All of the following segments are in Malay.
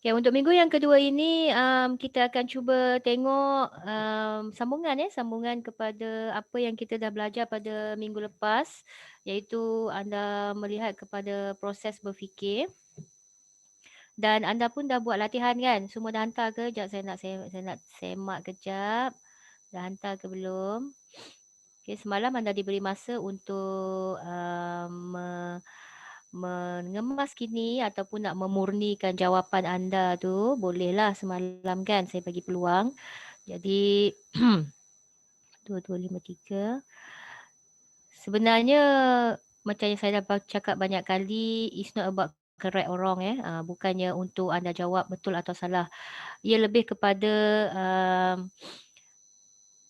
Okay, untuk minggu yang kedua ini kita akan cuba tengok sambungan kepada apa yang kita dah belajar pada minggu lepas, iaitu anda melihat kepada proses berfikir dan anda pun dah buat latihan kan? Semua dah hantar ke? Sekejap saya nak semak kejap. Dah hantar ke belum? Okay, semalam anda diberi masa untuk mengemas kini ataupun nak memurnikan jawapan anda tu, bolehlah semalam kan saya bagi peluang. Jadi 2253. Sebenarnya macam yang saya dah cakap banyak kali, it's not about correct or wrong bukannya untuk anda jawab betul atau salah. Ia lebih kepada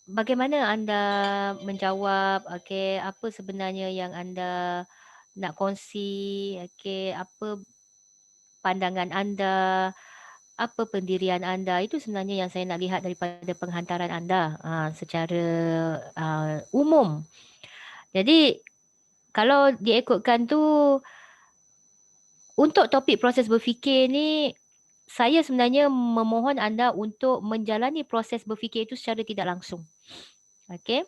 bagaimana anda menjawab, okey, apa sebenarnya yang anda nak kongsi, okey, apa pandangan anda, apa pendirian anda, itu sebenarnya yang saya nak lihat daripada penghantaran anda secara umum. Jadi kalau diikutkan tu, untuk topik proses berfikir ni, saya sebenarnya memohon anda untuk menjalani proses berfikir itu secara tidak langsung. Okey?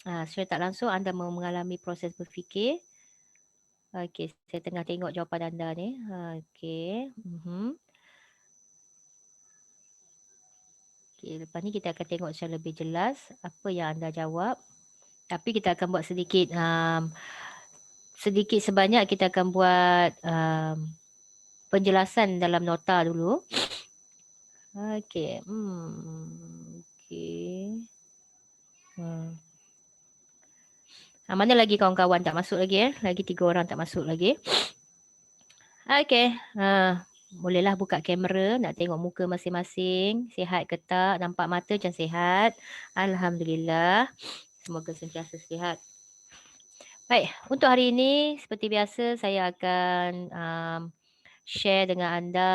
Secara tak langsung anda mengalami proses berfikir. Okey, saya tengah tengok jawapan anda ni. Okey. Okey, lepas ni kita akan tengok secara lebih jelas apa yang anda jawab. Tapi kita akan buat sedikit sebanyak kita akan buat penjelasan dalam nota dulu. Okey. Okey. Mana lagi kawan-kawan tak masuk lagi Lagi 3 orang tak masuk lagi. Okey. Bolehlah buka kamera, nak tengok muka masing-masing. Sihat ke tak? Nampak mata macam sihat. Alhamdulillah. Semoga sentiasa sihat. Baik, untuk hari ini seperti biasa saya akan share dengan anda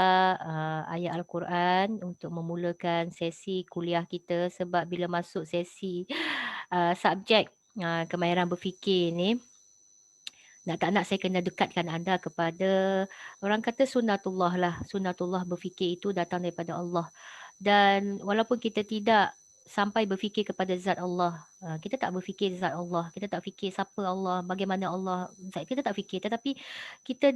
ayat Al-Quran untuk memulakan sesi kuliah kita, sebab bila masuk sesi subjek kemahiran berfikir ni, nak tak nak saya kena dekatkan anda kepada, orang kata sunnatullah berfikir itu datang daripada Allah. Dan walaupun kita tidak sampai berfikir kepada zat Allah, kita tak berfikir zat Allah, kita tak fikir siapa Allah, bagaimana Allah, kita tak fikir, tetapi kita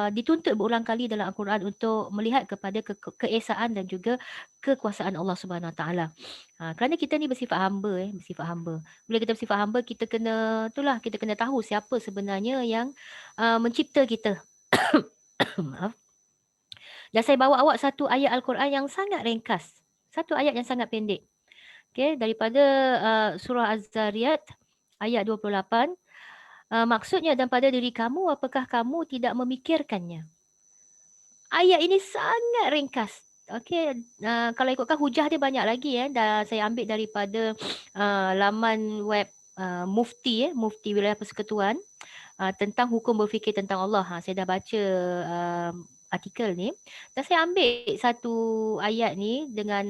dituntut berulang kali dalam Al-Quran untuk melihat kepada keesaan dan juga kekuasaan Allah Subhanahu Wa Taala. Kerana kita ni bersifat hamba. Bila kita bersifat hamba, kita kena tahu siapa sebenarnya yang mencipta kita. Maaf. Dan saya bawa awak satu ayat Al-Quran yang sangat ringkas. Satu ayat yang sangat pendek. Okay, daripada surah Az-Zariyat ayat 28. Maksudnya, dan pada diri kamu, apakah kamu tidak memikirkannya? Ayat ini sangat ringkas. Okey, kalau ikutkan hujah dia banyak lagi dan saya ambil daripada laman web Mufti Wilayah Persekutuan tentang hukum berfikir tentang Allah. Saya dah baca artikel ni dan saya ambil satu ayat ni dengan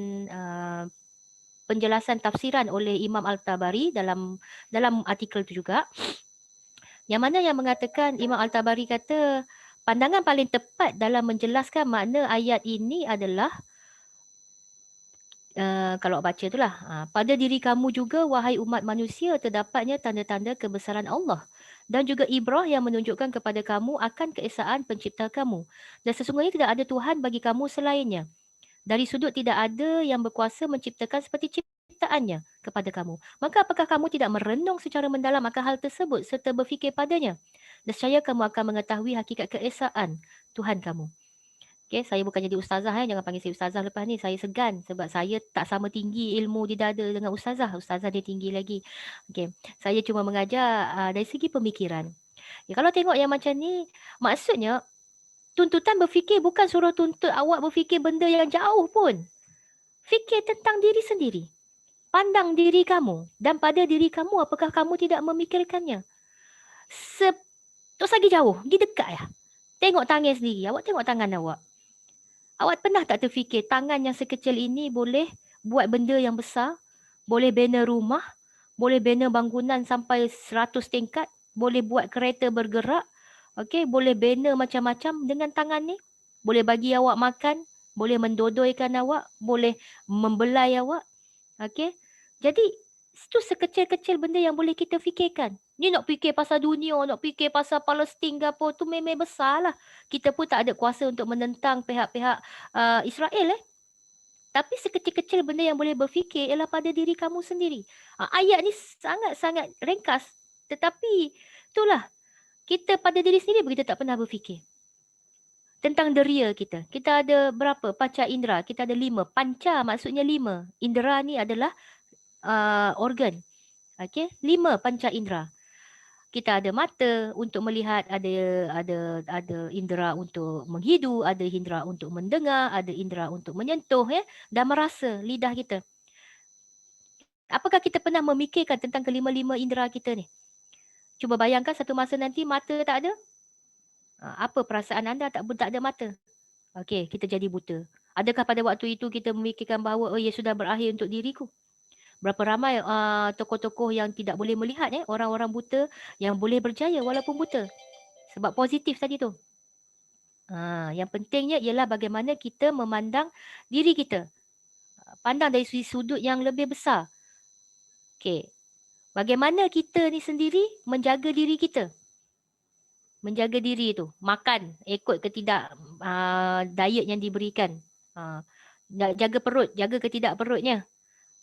penjelasan tafsiran oleh Imam Al-Tabari dalam artikel tu juga. Yang mana yang mengatakan, Imam Al-Tabari kata pandangan paling tepat dalam menjelaskan makna ayat ini adalah kalau baca itulah, pada diri kamu juga wahai umat manusia terdapatnya tanda-tanda kebesaran Allah dan juga ibrah yang menunjukkan kepada kamu akan keesaan pencipta kamu, dan sesungguhnya tidak ada Tuhan bagi kamu selainnya. Dari sudut tidak ada yang berkuasa menciptakan seperti ciptaannya kepada kamu. Maka apakah kamu tidak merenung secara mendalam akan hal tersebut serta berfikir padanya? Nescaya kamu akan mengetahui hakikat keesaan Tuhan kamu. Okay, saya bukan jadi ustazah jangan panggil saya ustazah lepas ni. Saya segan sebab saya tak sama tinggi ilmu di dada dengan ustazah. Ustazah dia tinggi lagi. Okay, saya cuma mengajar dari segi pemikiran. Ya, kalau tengok yang macam ni, maksudnya tuntutan berfikir bukan suruh tuntut awak berfikir benda yang jauh pun. Fikir tentang diri sendiri. Pandang diri kamu. Dan pada diri kamu, apakah kamu tidak memikirkannya? Tak lagi jauh, pergi dekat ya. Tengok tangan sendiri. Awak tengok tangan awak. Awak pernah tak terfikir tangan yang sekecil ini boleh buat benda yang besar? Boleh bina rumah? Boleh bina bangunan sampai 100 tingkat? Boleh buat kereta bergerak? Okay, boleh bina macam-macam dengan tangan ni? boleh bagi awak makan, boleh mendodoikan awak, boleh membelai awak. Okey. Jadi itu sekecil-kecil benda yang boleh kita fikirkan. Ni nak fikir pasal dunia, nak fikir pasal Palestin ke apa, tu memang besar lah. Kita pun tak ada kuasa untuk menentang pihak-pihak Israel. Tapi sekecil-kecil benda yang boleh berfikir ialah pada diri kamu sendiri. Ayat ni sangat-sangat ringkas. Tetapi itulah, kita pada diri sendiri kita tak pernah berfikir. Tentang deria kita. Kita ada berapa? Panca indera. Kita ada 5. Panca maksudnya 5. Indera ni adalah organ. Okey, 5 panca indera. Kita ada mata untuk melihat, ada indera untuk menghidu, ada indera untuk mendengar, ada indera untuk menyentuh dan merasa, lidah kita. Apakah kita pernah memikirkan tentang kelima-lima indera kita ni? Cuba bayangkan satu masa nanti mata tak ada. Apa perasaan anda tak ada mata? Okey, kita jadi buta. Adakah pada waktu itu kita memikirkan bahawa ia sudah berakhir untuk diriku? Berapa ramai tokoh-tokoh yang tidak boleh melihat, orang-orang buta yang boleh berjaya walaupun buta. Sebab positif tadi tu. Yang pentingnya ialah bagaimana kita memandang diri kita. Pandang dari sudut yang lebih besar. Okey. Bagaimana kita ni sendiri menjaga diri kita? Menjaga diri tu. Makan ikut ke tidak diet yang diberikan. Jaga perut, jaga ke tidak perutnya.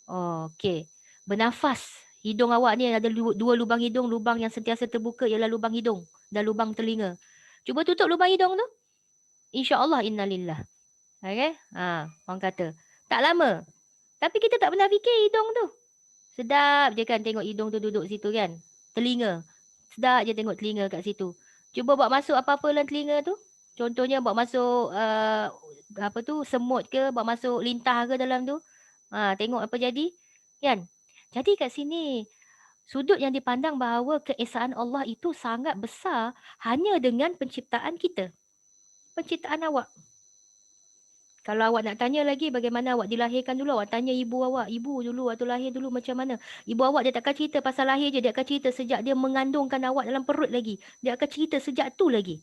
Okey. Bernafas. Hidung awak ni ada 2 lubang hidung. Lubang yang sentiasa terbuka ialah lubang hidung dan lubang telinga. Cuba tutup lubang hidung tu. InsyaAllah innalillah. Okey. Orang kata. Tak lama. Tapi kita tak pernah fikir hidung tu. Sedap je kan tengok hidung tu duduk situ kan. Telinga. Sedap je tengok telinga kat situ. Cuba buat masuk apa-apa dalam telinga tu. Contohnya buat masuk semut ke, buat masuk lintah ke dalam tu. Tengok apa jadi. Kan? Jadi kat sini, sudut yang dipandang bahawa keesaan Allah itu sangat besar hanya dengan penciptaan kita. Penciptaan awak. Kalau awak nak tanya lagi bagaimana awak dilahirkan dulu, awak tanya ibu awak. Ibu dulu waktu lahir dulu macam mana. Ibu awak dia takkan cerita pasal lahir je. Dia akan cerita sejak dia mengandungkan awak dalam perut lagi. Dia akan cerita sejak tu lagi.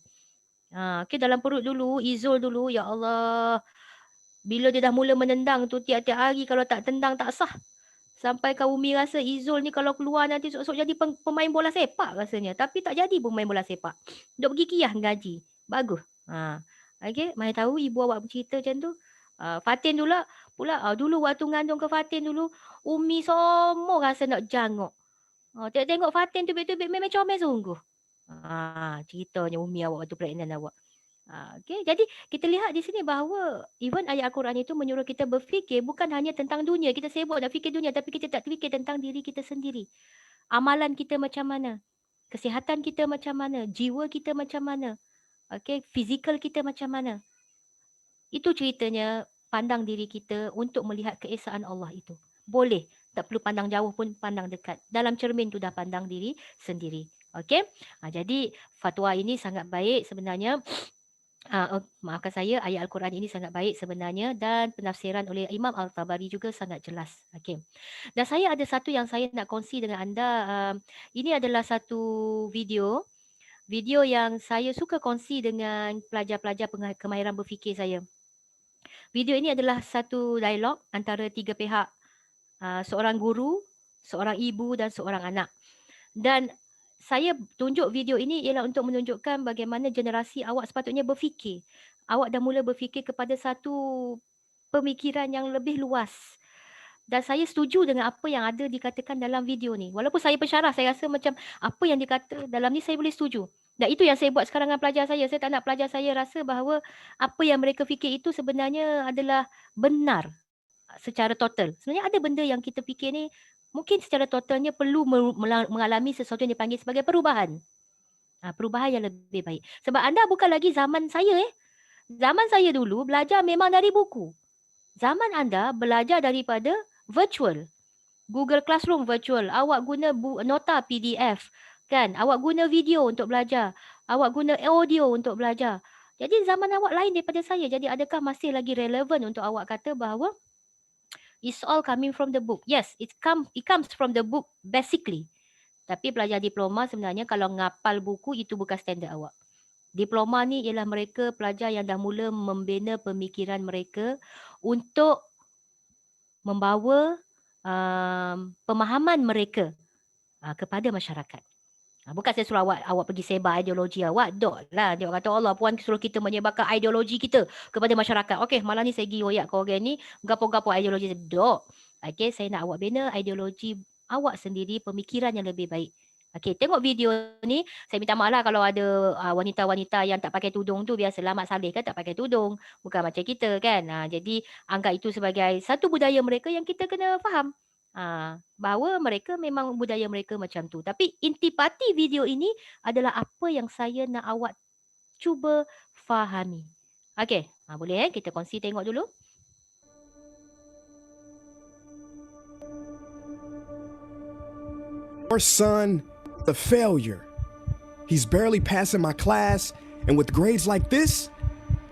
Okay, dalam perut dulu, Izul dulu, ya Allah. Bila dia dah mula menendang tu tiap-tiap hari, kalau tak tendang tak sah. Sampai kau Umi rasa Izul ni kalau keluar nanti sok-sok jadi pemain bola sepak rasanya. Tapi tak jadi pemain bola sepak. Duk pergi kiyah gaji. Bagus. Okay, mai tahu ibu awak bercerita macam tu. Fatin pula dulu waktu ngandung ke Fatin dulu, Umi semua rasa nak jangok. Tengok Fatin tubik-tubik memang comel sungguh. Ceritanya Umi awak waktu pregnant awak. Okay, jadi kita lihat di sini bahawa even ayat Al-Quran itu menyuruh kita berfikir bukan hanya tentang dunia. Kita sibuk nak fikir dunia tapi kita tak fikir tentang diri kita sendiri. Amalan kita macam mana? Kesihatan kita macam mana? Jiwa kita macam mana? Okay, fizikal kita macam mana? Itu ceritanya pandang diri kita untuk melihat keesaan Allah itu. Boleh. Tak perlu pandang jauh pun, pandang dekat. Dalam cermin tu dah pandang diri sendiri. Okay. Jadi fatwa ini sangat baik sebenarnya. Maafkan saya, ayat Al-Quran ini sangat baik sebenarnya dan penafsiran oleh Imam Al-Tabari juga sangat jelas. Okay. Dan saya ada satu yang saya nak kongsi dengan anda. Ini adalah satu video yang saya suka kongsi dengan pelajar-pelajar kemahiran berfikir saya. Video ini adalah satu dialog antara 3 pihak. Seorang guru, seorang ibu dan seorang anak. Dan saya tunjuk video ini ialah untuk menunjukkan bagaimana generasi awak sepatutnya berfikir. Awak dah mula berfikir kepada satu pemikiran yang lebih luas. Dan saya setuju dengan apa yang ada dikatakan dalam video ni. Walaupun saya pensyarah, saya rasa macam apa yang dikata dalam ni saya boleh setuju. Dan itu yang saya buat sekarang dengan pelajar saya. Saya tak nak pelajar saya rasa bahawa apa yang mereka fikir itu sebenarnya adalah benar secara total. Sebenarnya ada benda yang kita fikir ni mungkin secara totalnya perlu mengalami sesuatu yang dipanggil sebagai perubahan. Perubahan yang lebih baik. Sebab anda bukan lagi zaman saya. Zaman saya dulu belajar memang dari buku. Zaman anda belajar daripada virtual. Google Classroom virtual. Awak guna nota PDF. Kan? Awak guna video untuk belajar. Awak guna audio untuk belajar. Jadi zaman awak lain daripada saya. Jadi adakah masih lagi relevan untuk awak kata bahawa it's all coming from the book? Yes, it comes from the book basically. Tapi pelajar diploma sebenarnya kalau ngapal buku itu bukan standard awak. Diploma ni ialah mereka pelajar yang dah mula membina pemikiran mereka untuk membawa pemahaman mereka kepada masyarakat. Bukan saya suruh awak pergi sebar ideologi awak. Dok lah. Dia kata Allah Puan suruh kita menyebarkan ideologi kita kepada masyarakat. Okey, malam ni saya pergi royak kau orang ni. Gapo-gapo ideologi. Dok. Okey, saya nak awak bina ideologi awak sendiri, pemikiran yang lebih baik. Okey, tengok video ni. Saya minta maaf lah kalau ada wanita-wanita yang tak pakai tudung tu. Biasalah Mak Saleh kan tak pakai tudung. Bukan macam kita kan. Jadi anggap itu sebagai satu budaya mereka yang kita kena faham. Bahawa mereka memang budaya mereka macam tu. Tapi intipati video ini adalah apa yang saya nak awak cuba fahami. Okey, boleh kita kongsi tengok dulu. Our son, a failure. He's barely passing my class, and with grades like this,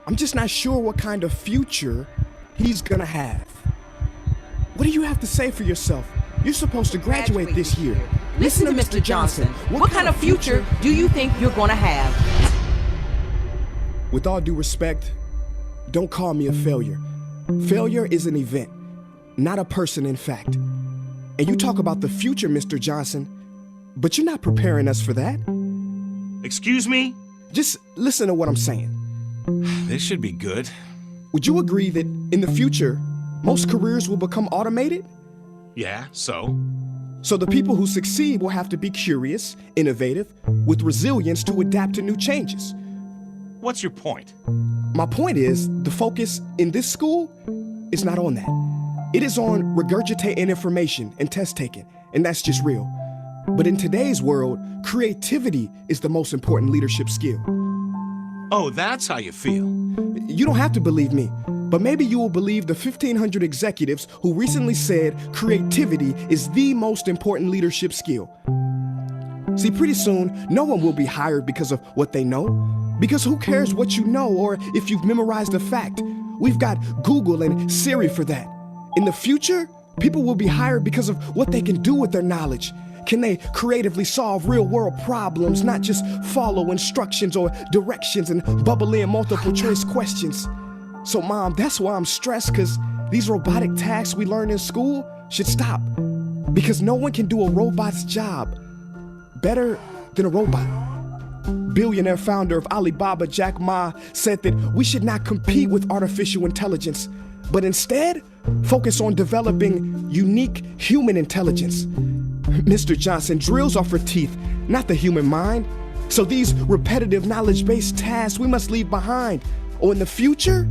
I'm just not sure what kind of future he's gonna have. What do you have to say for yourself? You're supposed to graduate this year. Listen to Mr. Johnson. What kind of future do you think you're going to have? With all due respect, don't call me a failure. Failure is an event, not a person in fact. And you talk about the future, Mr. Johnson, but you're not preparing us for that. Excuse me? Just listen to what I'm saying. This should be good. Would you agree that in the future, most careers will become automated? Yeah, so? So the people who succeed will have to be curious, innovative, with resilience to adapt to new changes. What's your point? My point is, the focus in this school is not on that. It is on regurgitating information and test taking, and that's just real. But in today's world, creativity is the most important leadership skill. Oh, that's how you feel. You don't have to believe me, but maybe you will believe the 1,500 executives who recently said creativity is the most important leadership skill. See, pretty soon, no one will be hired because of what they know. Because who cares what you know or if you've memorized a fact? We've got Google and Siri for that. In the future, people will be hired because of what they can do with their knowledge. Can they creatively solve real-world problems, not just follow instructions or directions and bubble in multiple choice questions? So, Mom, that's why I'm stressed, because these robotic tasks we learn in school should stop. Because no one can do a robot's job better than a robot. Billionaire founder of Alibaba, Jack Ma, said that we should not compete with artificial intelligence, but instead focus on developing unique human intelligence. Mr. Johnson, drills are for teeth, not the human mind. So these repetitive knowledge-based tasks we must leave behind. Or in the future,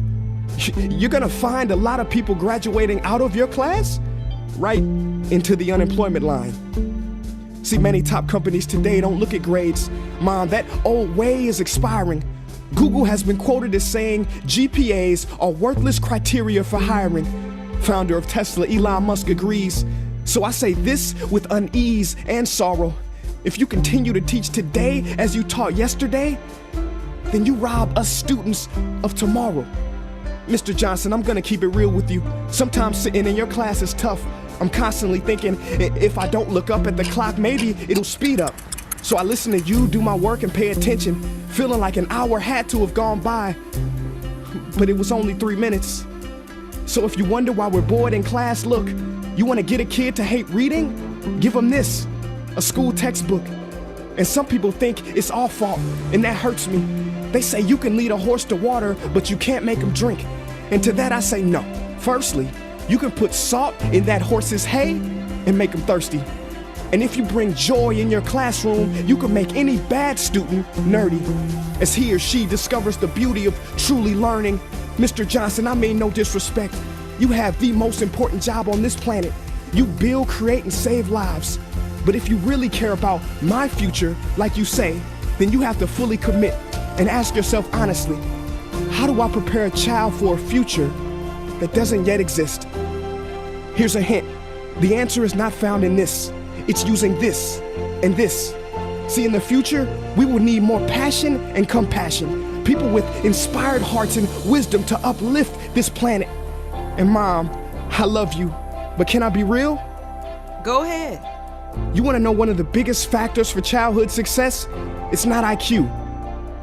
you're gonna find a lot of people graduating out of your class right into the unemployment line. See, many top companies today don't look at grades. Mom, that old way is expiring. Google has been quoted as saying GPAs are worthless criteria for hiring. Founder of Tesla, Elon Musk, agrees. So I say this with unease and sorrow. If you continue to teach today as you taught yesterday, then you rob us students of tomorrow. Mr. Johnson, I'm gonna keep it real with you. Sometimes sitting in your class is tough. I'm constantly thinking, if I don't look up at the clock, maybe it'll speed up. So I listen to you do my work and pay attention, feeling like an hour had to have gone by. But it was only 3 minutes. So if you wonder why we're bored in class, look, you wanna get a kid to hate reading? Give them this, a school textbook. And some people think it's our fault, and that hurts me. They say you can lead a horse to water, but you can't make him drink. And to that I say no. Firstly, you can put salt in that horse's hay and make him thirsty. And if you bring joy in your classroom, you can make any bad student nerdy. As he or she discovers the beauty of truly learning. Mr. Johnson, I mean no disrespect. You have the most important job on this planet. You build, create, and save lives. But if you really care about my future, like you say, then you have to fully commit and ask yourself honestly, how do I prepare a child for a future that doesn't yet exist? Here's a hint. The answer is not found in this. It's using this and this. See, in the future, we will need more passion and compassion. People with inspired hearts and wisdom to uplift this planet. And Mom, I love you, but can I be real? Go ahead. You want to know one of the biggest factors for childhood success? It's not IQ.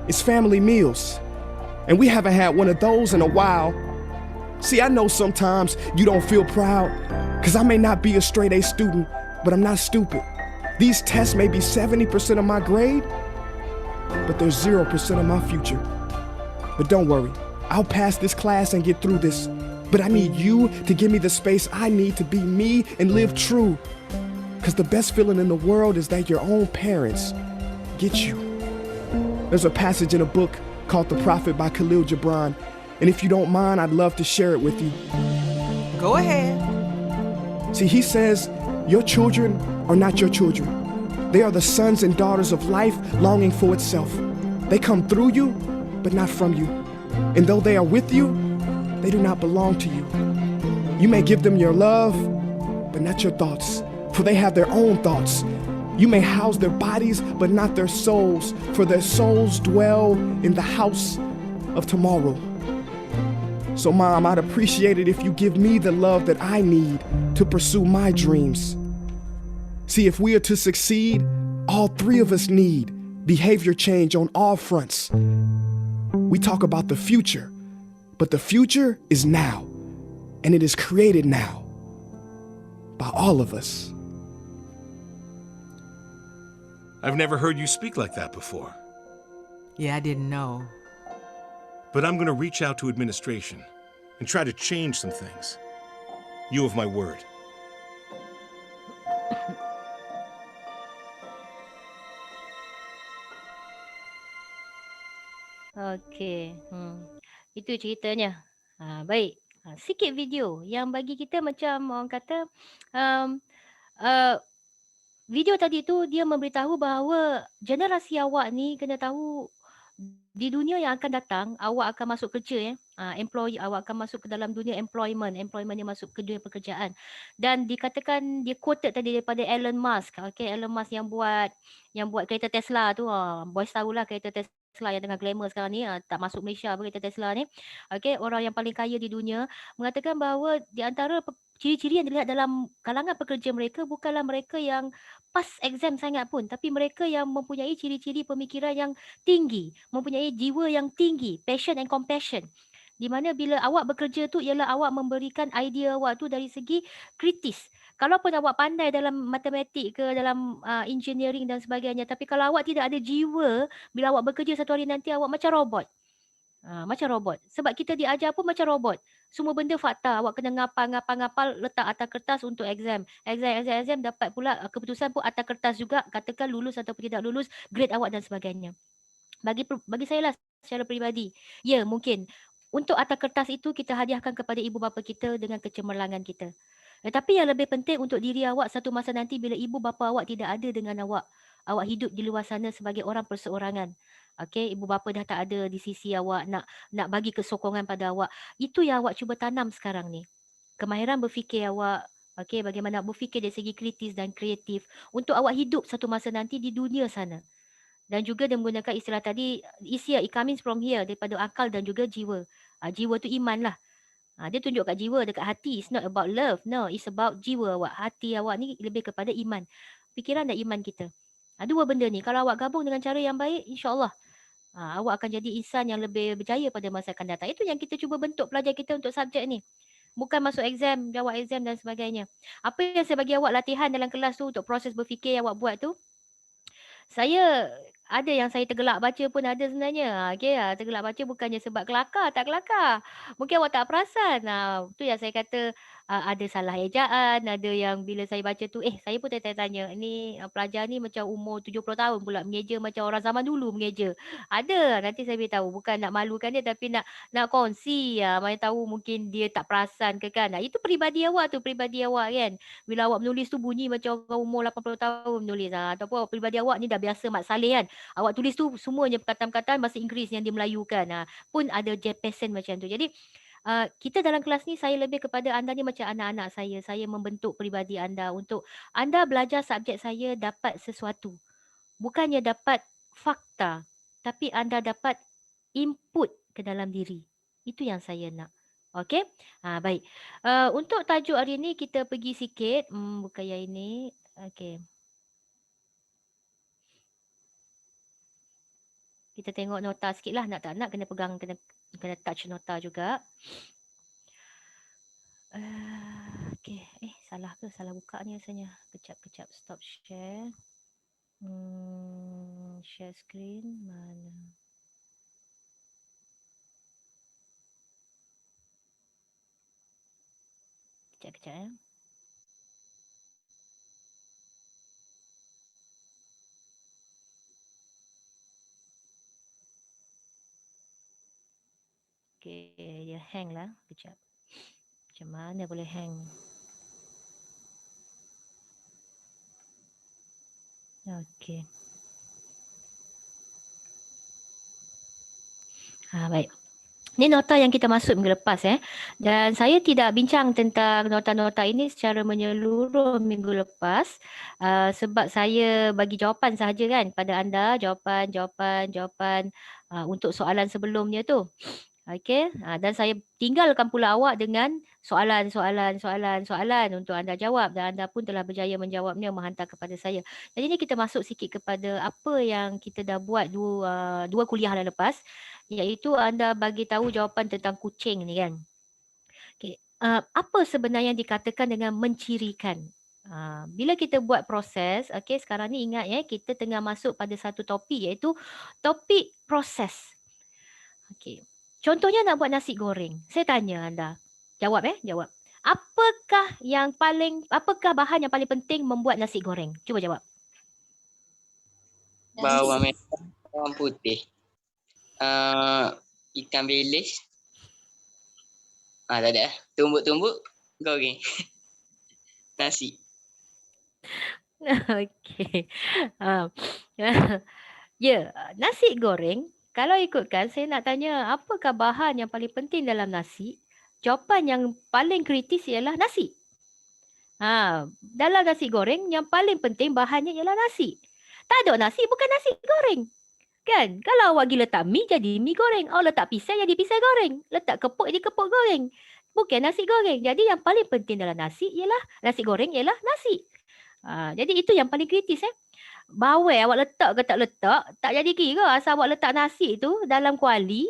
It's family meals. And we haven't had one of those in a while. See, I know sometimes you don't feel proud, because I may not be a straight A student, but I'm not stupid. These tests may be 70% of my grade, but they're 0% of my future. But don't worry, I'll pass this class and get through this. But I need you to give me the space I need to be me and live true. Because the best feeling in the world is that your own parents get you. There's a passage in a book called The Prophet by Khalil Gibran. And if you don't mind, I'd love to share it with you. Go ahead. See, he says, your children are not your children. They are the sons and daughters of life longing for itself. They come through you, but not from you. And though they are with you, they do not belong to you. You may give them your love, but not your thoughts, for they have their own thoughts. You may house their bodies, but not their souls, for their souls dwell in the house of tomorrow. So, Mom, I'd appreciate it if you give me the love that I need to pursue my dreams. See, if we are to succeed, all three of us need behavior change on all fronts. We talk about the future, but the future is now, and it is created now by all of us. I've never heard you speak like that before. Yeah, I didn't know. But I'm going to reach out to administration and try to change some things. You have my word. Okey. Itu ceritanya. Baik. Sikit video yang bagi kita macam orang kata, um, uh, video tadi tu dia memberitahu bahawa generasi awak ni kena tahu di dunia yang akan datang awak akan masuk kerja awak akan masuk ke dalam dunia employment dia masuk ke dunia pekerjaan. Dan dikatakan dia quoted tadi daripada Elon Musk. Okey, Elon Musk yang buat kereta Tesla tu. Boys tahulah kereta Tesla yang tengah glamour sekarang ni, tak masuk Malaysia kereta Tesla ni. Okey, orang yang paling kaya di dunia mengatakan bahawa di antara ciri-ciri yang dilihat dalam kalangan pekerja mereka bukanlah mereka yang pas exam sangat pun, tapi mereka yang mempunyai ciri-ciri pemikiran yang tinggi, mempunyai jiwa yang tinggi, passion and compassion. Di mana bila awak bekerja tu ialah awak memberikan idea awak tu dari segi kritis. Kalaupun awak pandai dalam matematik ke dalam engineering dan sebagainya, tapi kalau awak tidak ada jiwa, bila awak bekerja satu hari nanti awak macam robot. Macam robot. Sebab kita diajar pun macam robot. Semua benda fakta. Awak kena ngapal, letak atas kertas untuk exam. Exam, dapat pula keputusan pun atas kertas juga. Katakan lulus atau tidak lulus, grade awak dan sebagainya. Bagi saya lah secara peribadi, ya mungkin untuk atas kertas itu kita hadiahkan kepada ibu bapa kita dengan kecemerlangan kita. Tetapi yang lebih penting untuk diri awak satu masa nanti bila ibu bapa awak tidak ada dengan awak hidup di luar sana sebagai orang perseorangan. Okey, ibu bapa dah tak ada di sisi awak, nak bagi kesokongan pada awak. Itu yang awak cuba tanam sekarang ni. Kemahiran berfikir awak, okey, bagaimana berfikir dari segi kritis dan kreatif untuk awak hidup satu masa nanti di dunia sana. Dan juga dia menggunakan istilah tadi, is here, it comes from here, daripada akal dan juga jiwa. Jiwa tu iman lah. Dia tunjuk kat jiwa, dekat hati. It's not about love. No, it's about jiwa awak. Hati awak ni lebih kepada iman. Fikiran dan iman kita. Dua benda ni. Kalau awak gabung dengan cara yang baik, insyaAllah awak akan jadi insan yang lebih berjaya pada masa akan datang. Itu yang kita cuba bentuk pelajar kita untuk subjek ni. Bukan masuk exam, jawab exam dan sebagainya. Apa yang saya bagi awak latihan dalam kelas tu untuk proses berfikir yang awak buat tu, saya ada yang saya tergelak baca pun ada sebenarnya. Okey, tergelak baca bukannya sebab kelakar, tak kelakar. Mungkin awak tak perasan. Tu yang saya kata ada salah ejaan, ada yang bila saya baca tu, saya pun tanya, ni pelajar ni macam umur 70 tahun pula mengeja macam orang zaman dulu mengeja. Ada, nanti saya beritahu. Bukan nak malukan dia tapi nak kongsi. Mana tahu mungkin dia tak perasan ke kan. Itu peribadi awak kan. Bila awak menulis tu bunyi macam orang umur 80 tahun menulis. Ataupun peribadi awak ni dah biasa Mat Saleh kan. Awak tulis tu semuanya perkataan-perkataan bahasa Inggeris yang dia melayukan. Pun ada Jepesan macam tu. Jadi kita dalam kelas ni saya lebih kepada anda ni macam anak-anak saya. Saya membentuk peribadi anda untuk anda belajar subjek saya dapat sesuatu. Bukannya dapat fakta. Tapi anda dapat input ke dalam diri. Itu yang saya nak. Okey? Baik. Untuk tajuk hari ni kita pergi sikit. Bukan yang ini. Okey. Kita tengok nota sikit lah. Nak tak nak kena pegang, kena touch nota juga. Okay. Salah ke? Salah buka ni rasanya. Kejap. Stop share. Share screen. Mana? Kejap ya. Okay, dia hang lah. Kejap. Macam mana boleh hang? Okay. Baik. Ini nota yang kita masuk minggu lepas dan saya tidak bincang tentang nota-nota ini secara menyeluruh minggu lepas sebab saya bagi jawapan sahaja kan pada anda, jawapan untuk soalan sebelumnya tu. Okey, dan saya tinggalkan pula awak dengan soalan untuk anda jawab dan anda pun telah berjaya menjawabnya menghantar kepada saya. Jadi ni kita masuk sikit kepada apa yang kita dah buat dua kuliah dah lepas, iaitu anda bagi tahu jawapan tentang kucing ni kan. Okey, apa sebenarnya yang dikatakan dengan mencirikan? Bila kita buat proses, okey, sekarang ni ingat kita tengah masuk pada satu topik iaitu topik proses. Okey. Contohnya nak buat nasi goreng. Saya tanya anda. Jawab jawab. Apakah bahan yang paling penting membuat nasi goreng? Cuba jawab. Bawang merah, bawang putih. Ikan bilis. Tak ada. Tumbuk-tumbuk, goreng. Nasi. Okey. Nasi goreng. Kalau ikutkan, saya nak tanya apakah bahan yang paling penting dalam nasi? Jawapan yang paling kritis ialah nasi. Dalam nasi goreng, yang paling penting bahannya ialah nasi. Tak ada nasi, bukan nasi goreng. Kan? Kalau awak pergi letak mi, jadi mi goreng. Awak letak pisang, jadi pisang goreng. Letak kepuk, jadi kepuk goreng. Bukan nasi goreng. Jadi yang paling penting dalam nasi goreng ialah nasi. Jadi itu yang paling kritis bawang awak letak ke tak letak, tak jadi kira asal awak letak nasi tu dalam kuali.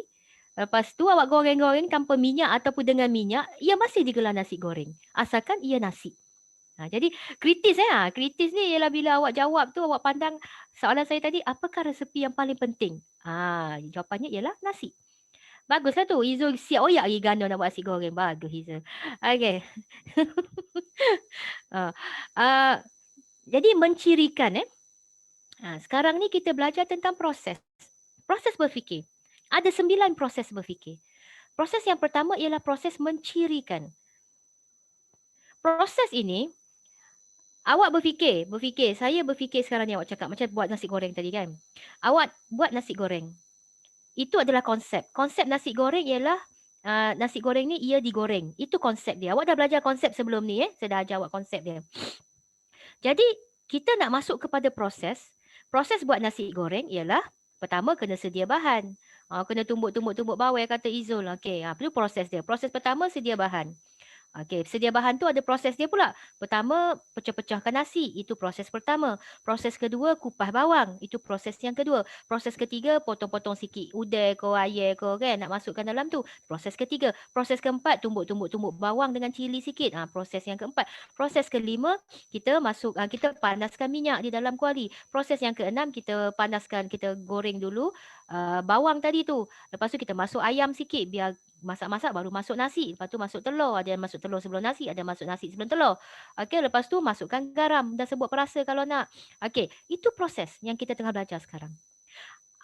Lepas tu awak goreng-goreng tanpa minyak ataupun dengan minyak, ia masih digelar nasi goreng. Asalkan ia nasi. Jadi kritis kritis ni ialah bila awak jawab tu awak pandang soalan saya tadi, apakah resepi yang paling penting? Jawapannya ialah nasi. Baguslah tu. Izul siap oyak lagi ganda nak buat nasi goreng. Bagus Izul. Okey. Jadi mencirikan sekarang ni kita belajar tentang proses. Proses berfikir. Ada 9 proses berfikir. Proses yang pertama ialah proses mencirikan. Proses ini, awak berfikir. Saya berfikir sekarang ni awak cakap macam buat nasi goreng tadi kan. Awak buat nasi goreng. Itu adalah konsep. Konsep nasi goreng ialah nasi goreng ni ia digoreng. Itu konsep dia. Awak dah belajar konsep sebelum ni Saya dah ajar awak konsep dia. Jadi, kita nak masuk kepada proses. Proses buat nasi goreng ialah pertama kena sedia bahan. Kena tumbuk bawang kata Izul. Okey, itu proses dia. Proses pertama sedia bahan. Okey, sedia bahan tu ada proses dia pula. Pertama, pecah-pecahkan nasi. Itu proses pertama. Proses kedua, kupas bawang. Itu proses yang kedua. Proses ketiga, potong-potong sikit udai ke ayam ke kan. Nak masukkan dalam tu. Proses ketiga. Proses keempat, tumbuk bawang dengan cili sikit. Proses yang keempat. Proses kelima, kita panaskan minyak di dalam kuali. Proses yang keenam, kita goreng dulu bawang tadi tu. Lepas tu kita masuk ayam sikit biar masak-masak baru masuk nasi. Lepas tu masuk telur. Ada yang masuk telur sebelum nasi. Ada yang masuk nasi sebelum telur. Okey, lepas tu masukkan garam. Dah sebut perasa kalau nak. Okey, itu proses yang kita tengah belajar sekarang.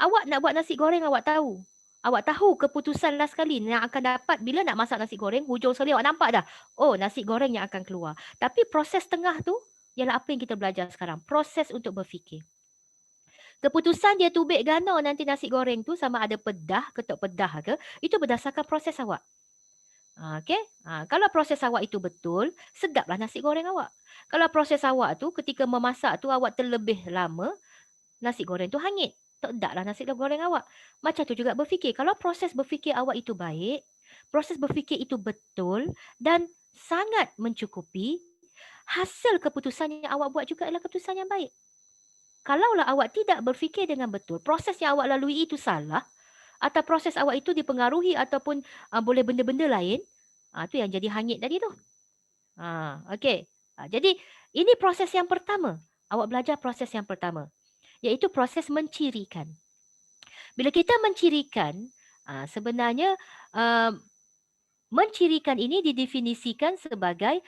Awak nak buat nasi goreng, awak tahu. Awak tahu keputusan last kali yang akan dapat bila nak masak nasi goreng. Hujung sekali awak nampak dah. Oh, nasi goreng yang akan keluar. Tapi proses tengah tu ialah apa yang kita belajar sekarang. Proses untuk berfikir. Keputusan dia tubik gana nanti nasi goreng tu sama ada pedah ke tak pedah ke, itu berdasarkan proses awak. Okey? Kalau proses awak itu betul, sedaplah nasi goreng awak. Kalau proses awak tu ketika memasak tu awak terlebih lama, nasi goreng tu hangit. Tak sedaplah nasi goreng awak. Macam tu juga berfikir. Kalau proses berfikir awak itu baik, proses berfikir itu betul dan sangat mencukupi, hasil keputusan yang awak buat juga adalah keputusan yang baik. Kalaulah awak tidak berfikir dengan betul, proses yang awak lalui itu salah, atau proses awak itu dipengaruhi ataupun boleh benda-benda lain, tu yang jadi hangit tadi tu. Okey. Jadi ini proses yang pertama. Awak belajar proses yang pertama, iaitu proses mencirikan. Bila kita mencirikan, sebenarnya mencirikan ini didefinisikan sebagai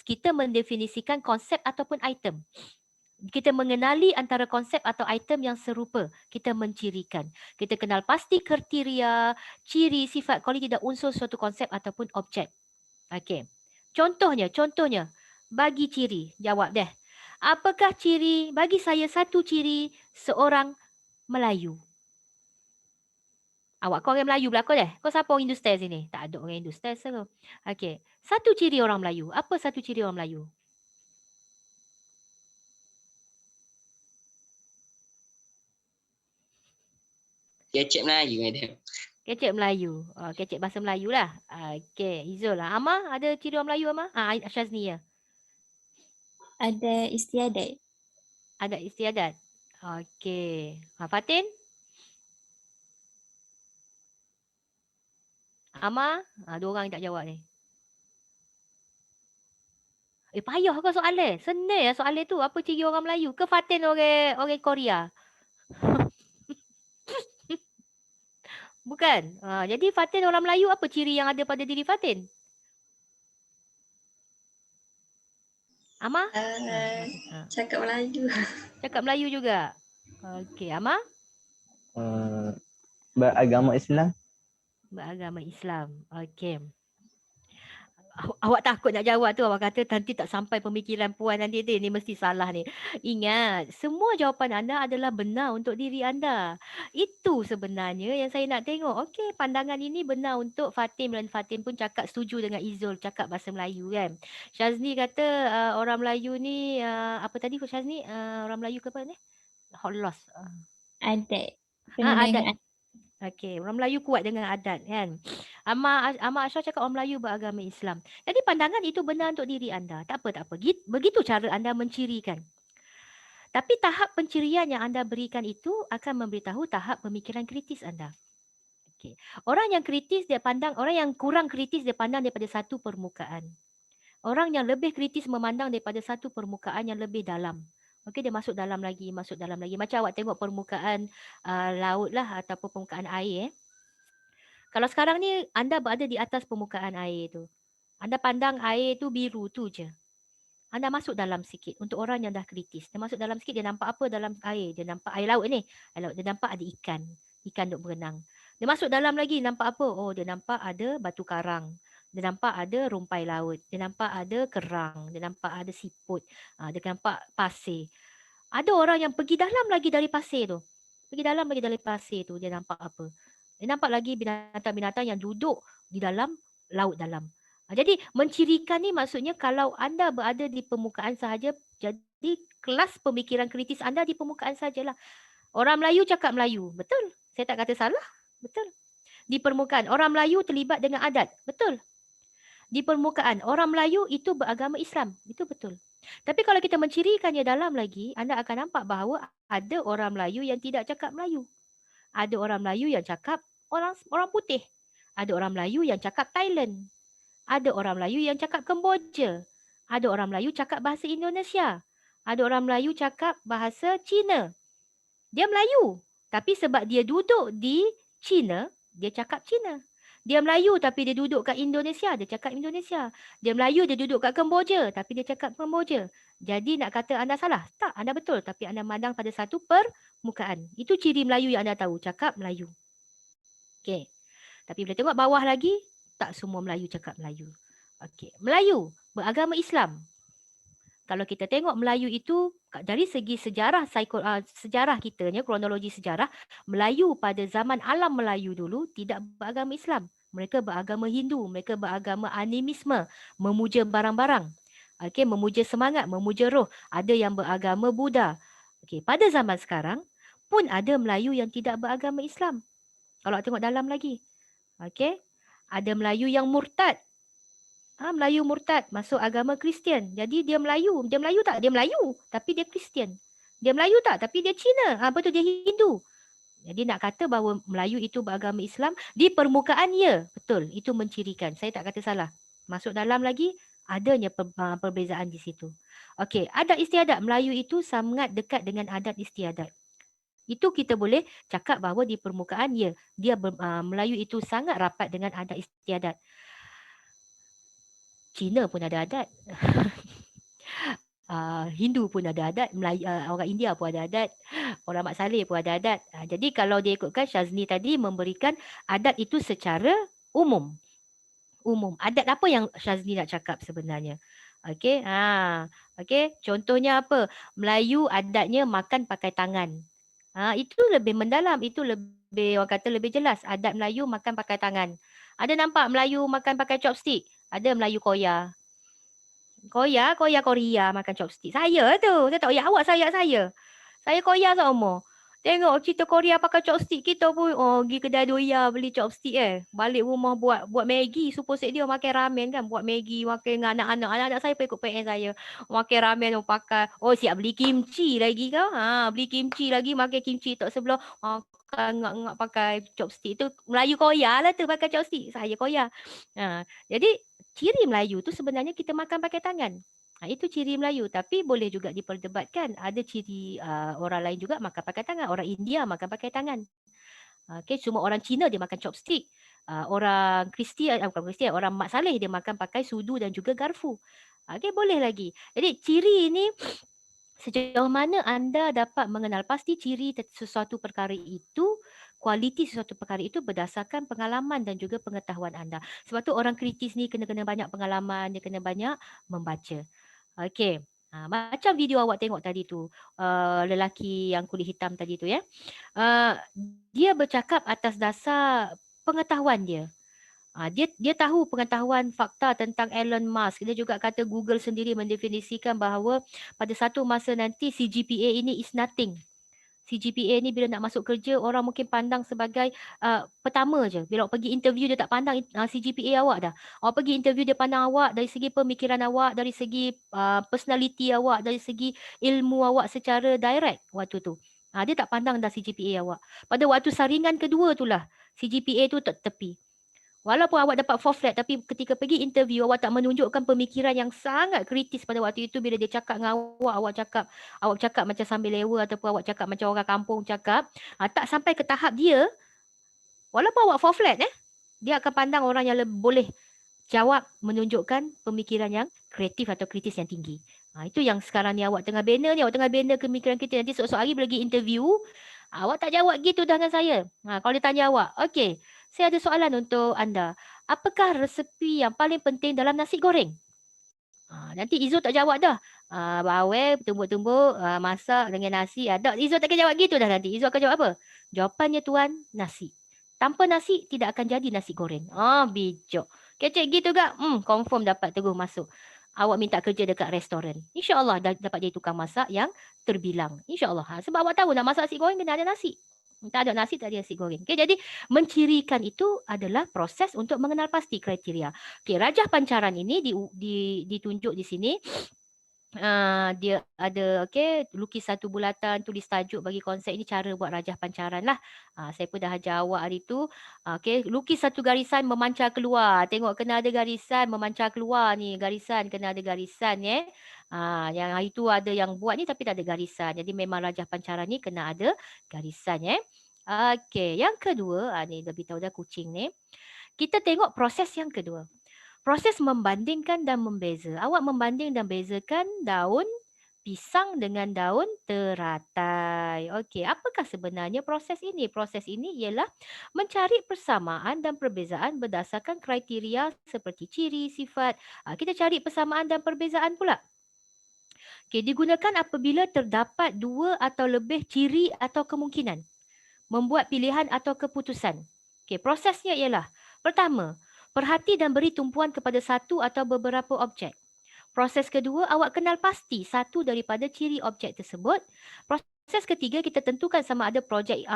kita mendefinisikan konsep ataupun item. Kita mengenali antara konsep atau item yang serupa. Kita mencirikan. Kita kenal pasti kriteria, ciri, sifat, kualiti dan unsur suatu konsep ataupun objek. Okey. Contohnya, bagi ciri. Jawab deh. Apakah ciri, bagi saya satu ciri seorang Melayu? Awak kau orang Melayu belakang deh. Kau siapa orang Hindustan sini? Tak ada orang Hindustan ke? Okey. Satu ciri orang Melayu. Apa satu ciri orang Melayu? Kecek Melayu, madam. Kecek Melayu. Kecek bahasa Melayu lah. Okey. Izul lah. Amar, ada ciri orang Melayu Amar? Syazni ya. Ada istiadat. Ada istiadat. Okey. Fatin? Amar? Dua orang yang tak jawab ni. Payah ke soalan? Senang ya soalan tu. Apa ciri orang Melayu? Ke Fatin orang Korea? Bukan. Jadi Fatin orang Melayu, apa ciri yang ada pada diri Fatin? Amar? Cakap Melayu. Cakap Melayu juga. Okey, Amar? Beragama Islam. Beragama Islam. Okey. Awak takut nak jawab tu. Awak kata nanti tak sampai pemikiran puan nanti ni mesti salah ni. Ingat, semua jawapan anda adalah benar untuk diri anda. Itu sebenarnya yang saya nak tengok. Okey, pandangan ini benar untuk Fatin dan Fatin pun cakap setuju dengan Izul cakap bahasa Melayu kan. Syazni kata orang Melayu ni apa tadi Syazni? Orang Melayu ke apa ni? Holos. Adat. Adat. Okey, orang Melayu kuat dengan adat kan. Amar Ashraf cakap orang Melayu beragama Islam. Jadi pandangan itu benar untuk diri anda. Tak apa. Begitu cara anda mencirikan. Tapi tahap pencirian yang anda berikan itu akan memberitahu tahap pemikiran kritis anda. Okey. Orang yang kritis dia pandang, orang yang kurang kritis dia pandang daripada satu permukaan. Orang yang lebih kritis memandang daripada satu permukaan yang lebih dalam. Okey, dia masuk dalam lagi. Macam awak tengok permukaan laut lah ataupun permukaan air. Kalau sekarang ni anda berada di atas permukaan air tu. Anda pandang air tu biru tu je. Anda masuk dalam sikit untuk orang yang dah kritis. Dia masuk dalam sikit, dia nampak apa dalam air? Dia nampak air laut ni. Dia nampak ada ikan. Ikan duk berenang. Dia masuk dalam lagi, nampak apa? Oh, dia nampak ada batu karang. Dia nampak ada rumpai laut. Dia nampak ada kerang. Dia nampak ada siput. Dia nampak pasir. Ada orang yang pergi dalam lagi dari pasir tu. Dia nampak apa? Dia nampak lagi binatang-binatang yang duduk di dalam laut dalam. Jadi mencirikan ni maksudnya kalau anda berada di permukaan sahaja, jadi kelas pemikiran kritis anda di permukaan sajalah. Orang Melayu cakap Melayu. Betul. Saya tak kata salah. Betul. Di permukaan. Orang Melayu terlibat dengan adat. Betul. Di permukaan, orang Melayu itu beragama Islam. Itu betul. Tapi kalau kita mencirikannya dalam lagi, anda akan nampak bahawa ada orang Melayu yang tidak cakap Melayu. Ada orang Melayu yang cakap orang putih. Ada orang Melayu yang cakap Thailand. Ada orang Melayu yang cakap Kemboja. Ada orang Melayu cakap bahasa Indonesia. Ada orang Melayu cakap bahasa Cina. Dia Melayu. Tapi sebab dia duduk di Cina, dia cakap Cina. Dia Melayu tapi dia duduk kat Indonesia, dia cakap Indonesia. Dia Melayu, dia duduk kat Kemboja tapi dia cakap Kemboja. Jadi nak kata anda salah? Tak, anda betul. Tapi anda mandang pada satu permukaan. Itu ciri Melayu yang anda tahu, cakap Melayu. Okey. Tapi bila tengok bawah lagi, tak semua Melayu cakap Melayu. Okey. Melayu beragama Islam. Kalau kita tengok Melayu itu dari segi sejarah sejarah kitanya, kronologi sejarah, Melayu pada zaman alam Melayu dulu tidak beragama Islam. Mereka beragama Hindu, mereka beragama animisme, memuja barang-barang. Okey, memuja semangat, memuja roh. Ada yang beragama Buddha. Okey, pada zaman sekarang pun ada Melayu yang tidak beragama Islam. Kalau tengok dalam lagi. Okey, ada Melayu yang murtad. Melayu murtad masuk agama Kristian. Jadi dia Melayu. Dia Melayu tak? Dia Melayu. Tapi dia Kristian. Dia Melayu tak? Tapi dia Cina. Betul, dia Hindu. Jadi nak kata bahawa Melayu itu beragama Islam, di permukaan ya, betul. Itu mencirikan. Saya tak kata salah. Masuk dalam lagi, adanya perbezaan di situ. Okey, adat istiadat Melayu itu sangat dekat dengan adat istiadat. Itu kita boleh cakap bahawa di permukaan ya, dia Melayu itu sangat rapat dengan adat istiadat. Cina pun ada adat. Hindu pun ada adat, Melayu, orang India pun ada adat, orang Mat Saleh pun ada adat. Jadi kalau dia ikutkan Syazni tadi memberikan adat itu secara umum. Adat apa yang Syazni nak cakap sebenarnya? Okey, okey. Contohnya apa? Melayu adatnya makan pakai tangan. Itu lebih mendalam, itu lebih orang kata lebih jelas. Adat Melayu makan pakai tangan. Ada nampak Melayu makan pakai chopstick? Ada Melayu Koya. Korea makan chopstick. Saya tu. Saya tak ya awak saya. Saya Korea sama. Tengok cerita Korea pakai chopstick, kita pun pergi kedai doya beli chopstick Balik rumah buat Maggi, supposed dia makan ramen kan, buat Maggi makan dengan anak-anak. Anak-anak saya pun ikut PN saya. Makan ramen pakai siap beli kimchi lagi ke? Beli kimchi lagi, makan kimchi tak sebelah. Ngak-ngak pakai chopstick tu. Melayu Korea lah tu pakai chopstick. Saya Korea. Jadi ciri Melayu tu sebenarnya kita makan pakai tangan. Itu ciri Melayu, tapi boleh juga diperdebatkan. Ada ciri orang lain juga makan pakai tangan. Orang India makan pakai tangan. Cuma orang Cina dia makan chopstick. Orang Kristian, bukan Kristian, orang Mat Saleh dia makan pakai sudu dan juga garfu. Boleh lagi. Jadi ciri ini sejauh mana anda dapat mengenal pasti ciri sesuatu perkara itu, kualiti sesuatu perkara itu berdasarkan pengalaman dan juga pengetahuan anda. Sebab tu orang kritis ni kena banyak pengalaman, dia kena banyak membaca. Okey. Macam video awak tengok tadi tu, lelaki yang kulit hitam tadi tu ya. Dia bercakap atas dasar pengetahuan dia. Dia tahu pengetahuan fakta tentang Elon Musk. Dia juga kata Google sendiri mendefinisikan bahawa pada satu masa nanti CGPA ini is nothing. CGPA ni bila nak masuk kerja, orang mungkin pandang sebagai pertama je. Bila awak pergi interview, dia tak pandang CGPA awak dah. Awak pergi interview, dia pandang awak dari segi pemikiran awak, dari segi personality awak, dari segi ilmu awak secara direct waktu tu. Dia tak pandang dah CGPA awak. Pada waktu saringan kedua tu lah, CGPA tu tepi. Walaupun awak dapat 4 flat, tapi ketika pergi interview, awak tak menunjukkan pemikiran yang sangat kritis pada waktu itu. Bila dia cakap dengan awak cakap macam sambil lewa ataupun awak cakap macam orang kampung cakap. Tak sampai ke tahap dia, walaupun awak 4 flat, dia akan pandang orang yang boleh jawab menunjukkan pemikiran yang kreatif atau kritis yang tinggi. Itu yang sekarang ni awak tengah bina ni, awak tengah bina pemikiran kita. Nanti esok-esok hari pergi interview, awak tak jawab gitu dah dengan saya. Kalau dia tanya awak, okey, saya ada soalan untuk anda. Apakah resepi yang paling penting dalam nasi goreng? Nanti Izzul tak jawab dah. Bawel, tumbuk-tumbuk, masak dengan nasi. Izzul tak akan jawab gitu dah nanti. Izzul akan jawab apa? Jawapannya tuan, nasi. Tanpa nasi, tidak akan jadi nasi goreng. Bijak. Kecek gitu kak? Confirm dapat terus masuk. Awak minta kerja dekat restoran. InsyaAllah dapat jadi tukang masak yang terbilang. InsyaAllah. Sebab awak tahu nak masak nasi goreng kena ada nasi. Tak ada nasi, tak ada nasi goreng. Jadi mencirikan itu adalah proses untuk mengenal pasti kriteria. Rajah pancaran ini ditunjuk di sini. Dia ada lukis satu bulatan, tulis tajuk bagi konsep ini, cara buat rajah pancaran lah. Saya pun dah ajar awak hari tu. Lukis satu garisan memancar keluar. Tengok kena ada garisan memancar keluar ni. Garisan kena ada garisan yang hari tu ada yang buat ni tapi tak ada garisan. Jadi memang rajah pancaran ni kena ada garisan yang kedua, ni lebih tahu dah kucing ni. Kita tengok proses yang kedua. Proses membandingkan dan membeza. Awak membanding dan bezakan daun pisang dengan daun teratai. Apakah sebenarnya proses ini? Proses ini ialah mencari persamaan dan perbezaan berdasarkan kriteria seperti ciri, sifat. Kita cari persamaan dan perbezaan pula. Digunakan apabila terdapat dua atau lebih ciri atau kemungkinan membuat pilihan atau keputusan. Prosesnya ialah pertama, perhati dan beri tumpuan kepada satu atau beberapa objek. Proses kedua, awak kenal pasti satu daripada ciri objek tersebut. Proses ketiga, kita tentukan sama ada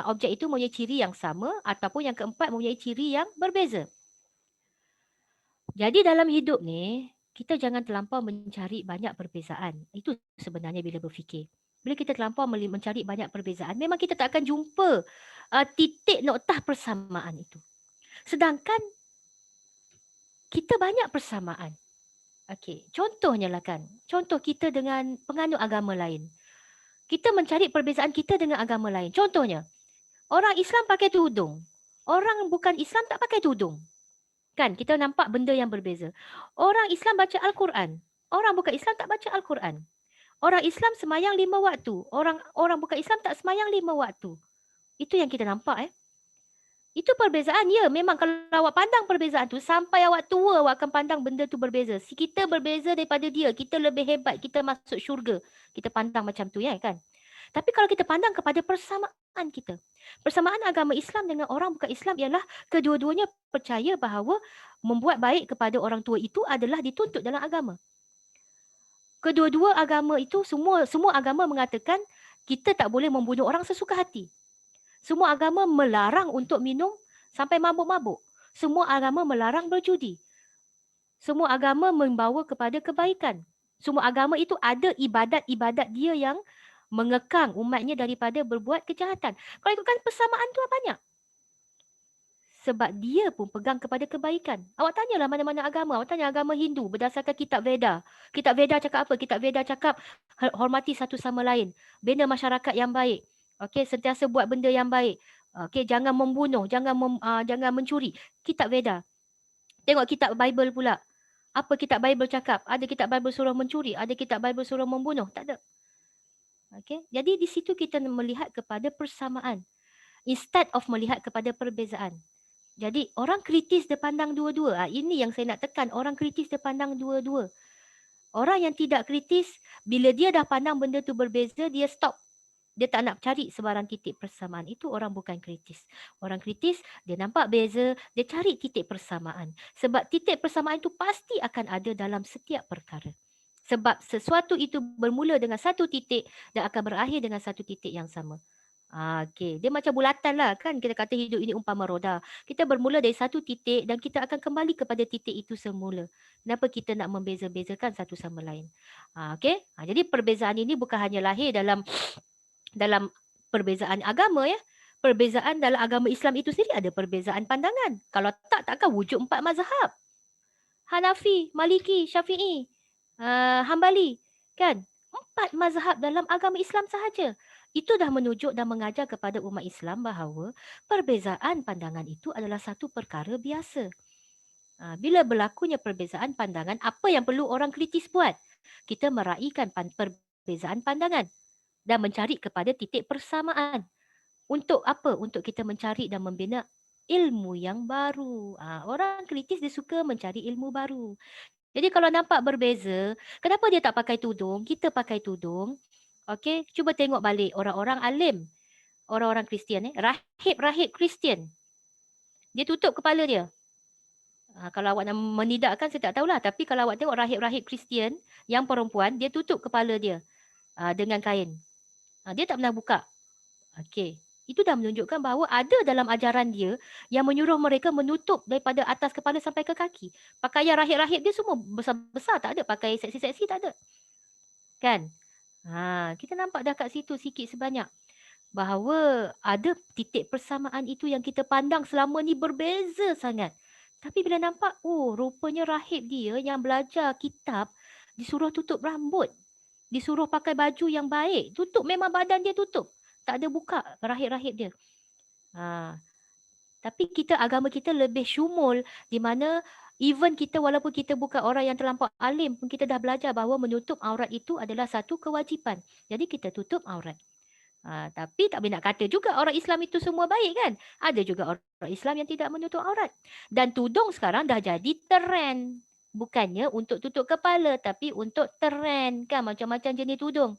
objek itu mempunyai ciri yang sama ataupun yang keempat mempunyai ciri yang berbeza. Jadi dalam hidup ni, kita jangan terlampau mencari banyak perbezaan. Itu sebenarnya bila berfikir. bila kita terlampau mencari banyak perbezaan, memang kita tak akan jumpa titik noktah persamaan itu. Sedangkan kita banyak persamaan. Okey, contohnya lah kan. Contoh kita dengan penganut agama lain. Kita mencari perbezaan kita dengan agama lain. Contohnya, orang Islam pakai tudung. Orang bukan Islam tak pakai tudung. Kan, kita nampak benda yang berbeza. Orang Islam baca Al-Quran. Orang bukan Islam tak baca Al-Quran. Orang Islam semayang 5 waktu. Orang bukan Islam tak semayang 5 waktu. Itu yang kita nampak. Itu perbezaan. Ya, memang kalau awak pandang perbezaan tu, sampai awak tua awak akan pandang benda tu berbeza. Si kita berbeza daripada dia. Kita lebih hebat. Kita masuk syurga. Kita pandang macam tu ya kan. Tapi kalau kita pandang kepada persamaan kita. Persamaan agama Islam dengan orang bukan Islam ialah kedua-duanya percaya bahawa membuat baik kepada orang tua itu adalah dituntut dalam agama. Kedua-dua agama itu, semua agama mengatakan kita tak boleh membunuh orang sesuka hati. Semua agama melarang untuk minum sampai mabuk-mabuk. Semua agama melarang berjudi. Semua agama membawa kepada kebaikan. Semua agama itu ada ibadat-ibadat dia yang mengekang umatnya daripada berbuat kejahatan. Kalau ikutkan persamaan tu banyak. Sebab dia pun pegang kepada kebaikan. Awak tanyalah mana-mana agama. Awak tanya agama Hindu berdasarkan kitab Veda. Kitab Veda cakap apa? Kitab Veda cakap hormati satu sama lain. Bina masyarakat yang baik. Okey, sentiasa buat benda yang baik. Okey, jangan membunuh, jangan mencuri. Kitab Veda. Tengok kitab Bible pula. Apa kitab Bible cakap? Ada kitab Bible suruh mencuri, ada kitab Bible suruh membunuh. Tak ada. Okey, jadi di situ kita melihat kepada persamaan instead of melihat kepada perbezaan. Jadi orang kritis dia pandang dua-dua. Ini yang saya nak tekan, orang kritis dia pandang dua-dua. Orang yang tidak kritis, bila dia dah pandang benda tu berbeza, dia stop. Dia tak nak cari sebarang titik persamaan. Itu orang bukan kritis. Orang kritis, dia nampak beza, dia cari titik persamaan. Sebab titik persamaan itu pasti akan ada dalam setiap perkara. Sebab sesuatu itu bermula dengan satu titik dan akan berakhir dengan satu titik yang sama. Okey, dia macam bulatan lah kan. Kita kata hidup ini umpama roda. Kita bermula dari satu titik dan kita akan kembali kepada titik itu semula. Kenapa kita nak membeza-bezakan satu sama lain? Okey, jadi perbezaan ini bukan hanya lahir dalam perbezaan agama ya. Perbezaan dalam agama Islam itu sendiri ada perbezaan pandangan. Kalau tak, takkan wujud 4 mazhab. Hanafi, Maliki, Syafi'i, Hambali. Kan? 4 mazhab dalam agama Islam sahaja. Itu dah menunjuk dan mengajar kepada umat Islam bahawa perbezaan pandangan itu adalah satu perkara biasa. Bila berlakunya perbezaan pandangan, apa yang perlu orang kritis buat? Kita meraihkan perbezaan pandangan dan mencari kepada titik persamaan. Untuk apa? Untuk kita mencari dan membina ilmu yang baru. Orang kritis dia suka mencari ilmu baru. Jadi kalau nampak berbeza, kenapa dia tak pakai tudung? Kita pakai tudung. Okey, cuba tengok balik orang-orang alim. Orang-orang Kristian rahib-rahib Kristian. Dia tutup kepala dia. Kalau awak nak menidakkan saya tak tahulah, tapi kalau awak tengok rahib-rahib Kristian yang perempuan, dia tutup kepala dia dengan kain. Dia tak pernah buka. Okey. Itu dah menunjukkan bahawa ada dalam ajaran dia yang menyuruh mereka menutup daripada atas kepala sampai ke kaki. Pakaian rahib-rahib dia semua besar-besar, tak ada. Pakai seksi-seksi, tak ada. Kan? Kita nampak dah kat situ sikit sebanyak. Bahawa ada titik persamaan itu yang kita pandang selama ni berbeza sangat. Tapi bila nampak, rupanya rahib dia yang belajar kitab disuruh tutup rambut. Disuruh pakai baju yang baik. Tutup, memang badan dia tutup. Tak ada buka rahib-rahib dia. Tapi agama kita lebih syumul di mana even kita walaupun kita bukan orang yang terlampau alim pun kita dah belajar bahawa menutup aurat itu adalah satu kewajipan. Jadi kita tutup aurat. Tapi tak boleh nak kata juga orang Islam itu semua baik kan. Ada juga orang Islam yang tidak menutup aurat. Dan tudung sekarang dah jadi trend. Bukannya untuk tutup kepala tapi untuk trend kan. Macam-macam jenis tudung.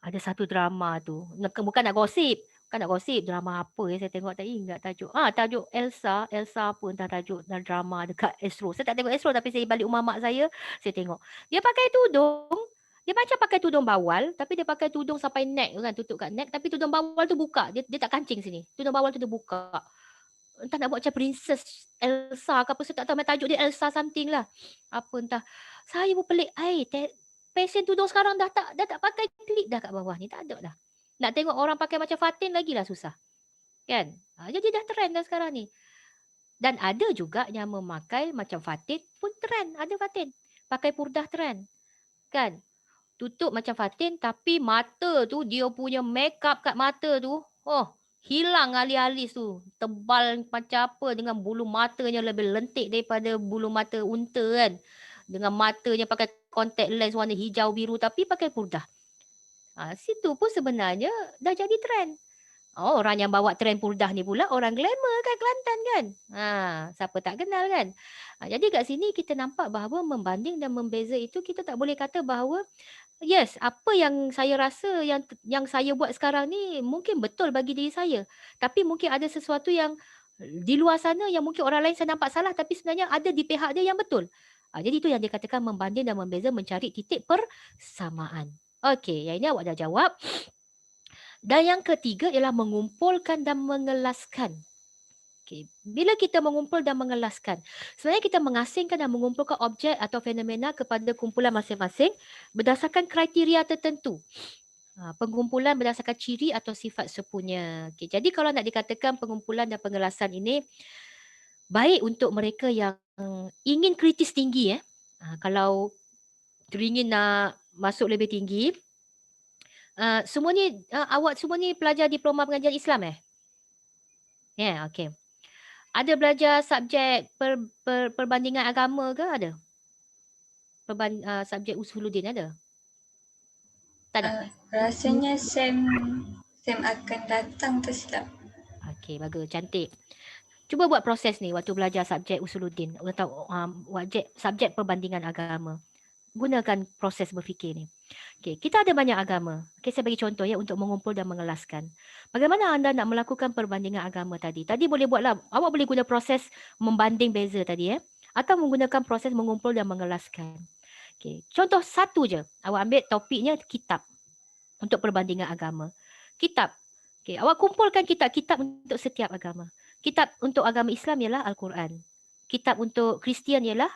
Ada satu drama tu. Bukan nak gosip. Drama apa saya tengok tak ingat tajuk. Tajuk Elsa apa entah tajuk dan drama dekat Astro. Saya tak tengok Astro tapi saya balik rumah mak saya tengok. Dia pakai tudung. Dia macam pakai tudung bawal tapi dia pakai tudung sampai neck kan, tutup kat neck tapi tudung bawal tu buka. Dia tak kancing sini. Tudung bawal tu dia buka. Entah nak buat macam Princess Elsa ke apa, saya tak tahu tajuk dia Elsa something lah. Apa entah. Saya pun pelik. pesen tudung sekarang dah tak pakai klip dah kat bawah ni. Tak ada dah. Nak tengok orang pakai macam Fatin lagi lah susah. Kan? Jadi dah trend dah sekarang ni. Dan ada juga yang memakai macam Fatin pun trend. Ada Fatin. Pakai purdah trend. Kan? Tutup macam Fatin tapi mata tu dia punya make up kat mata tu. Oh, hilang alis-alis tu. Tebal macam apa dengan bulu matanya lebih lentik daripada bulu mata unta kan. Dengan matanya pakai contact lens warna hijau biru tapi pakai purdah. Situ pun sebenarnya dah jadi trend. Orang yang bawa trend purdah ni pula orang glamour kan Kelantan kan. Siapa tak kenal kan. Jadi kat sini kita nampak bahawa membanding dan membeza itu kita tak boleh kata bahawa yes, apa yang saya rasa yang saya buat sekarang ni mungkin betul bagi diri saya. Tapi mungkin ada sesuatu yang di luar sana yang mungkin orang lain saya nampak salah tapi sebenarnya ada di pihak dia yang betul. Jadi itu yang dikatakan membanding dan membeza mencari titik persamaan. Okey, yang ini awak dah jawab. Dan yang ketiga ialah mengumpulkan dan mengelaskan. Okay. Bila kita mengumpul dan mengelaskan, sebenarnya kita mengasingkan dan mengumpulkan objek atau fenomena kepada kumpulan masing-masing berdasarkan kriteria tertentu. Pengumpulan berdasarkan ciri atau sifat sepunya. Okay. Jadi kalau nak dikatakan pengumpulan dan pengelasan ini baik untuk mereka yang ingin kritis tinggi. Kalau teringin nak masuk lebih tinggi, semua ni awak semua ni pelajar diploma pengajian Islam Ya, okey. Ada belajar subjek perbandingan agama ke ada? Subjek Usuluddin ada? Tak ada. Rasanya Sam akan datang tersilap. Okey, bagus, cantik. Cuba buat proses ni waktu belajar subjek Usuluddin atau subjek perbandingan agama. Gunakan proses berfikir ni. Okay, kita ada banyak agama. Okay, saya bagi contoh ya untuk mengumpul dan mengelaskan. Bagaimana anda nak melakukan perbandingan agama tadi? Tadi boleh buatlah, awak boleh guna proses membanding beza tadi atau menggunakan proses mengumpul dan mengelaskan. Okay, contoh satu je. Awak ambil topiknya kitab untuk perbandingan agama. Kitab. Okay, awak kumpulkan kitab-kitab untuk setiap agama. Kitab untuk agama Islam ialah Al-Quran. Kitab untuk Kristian ialah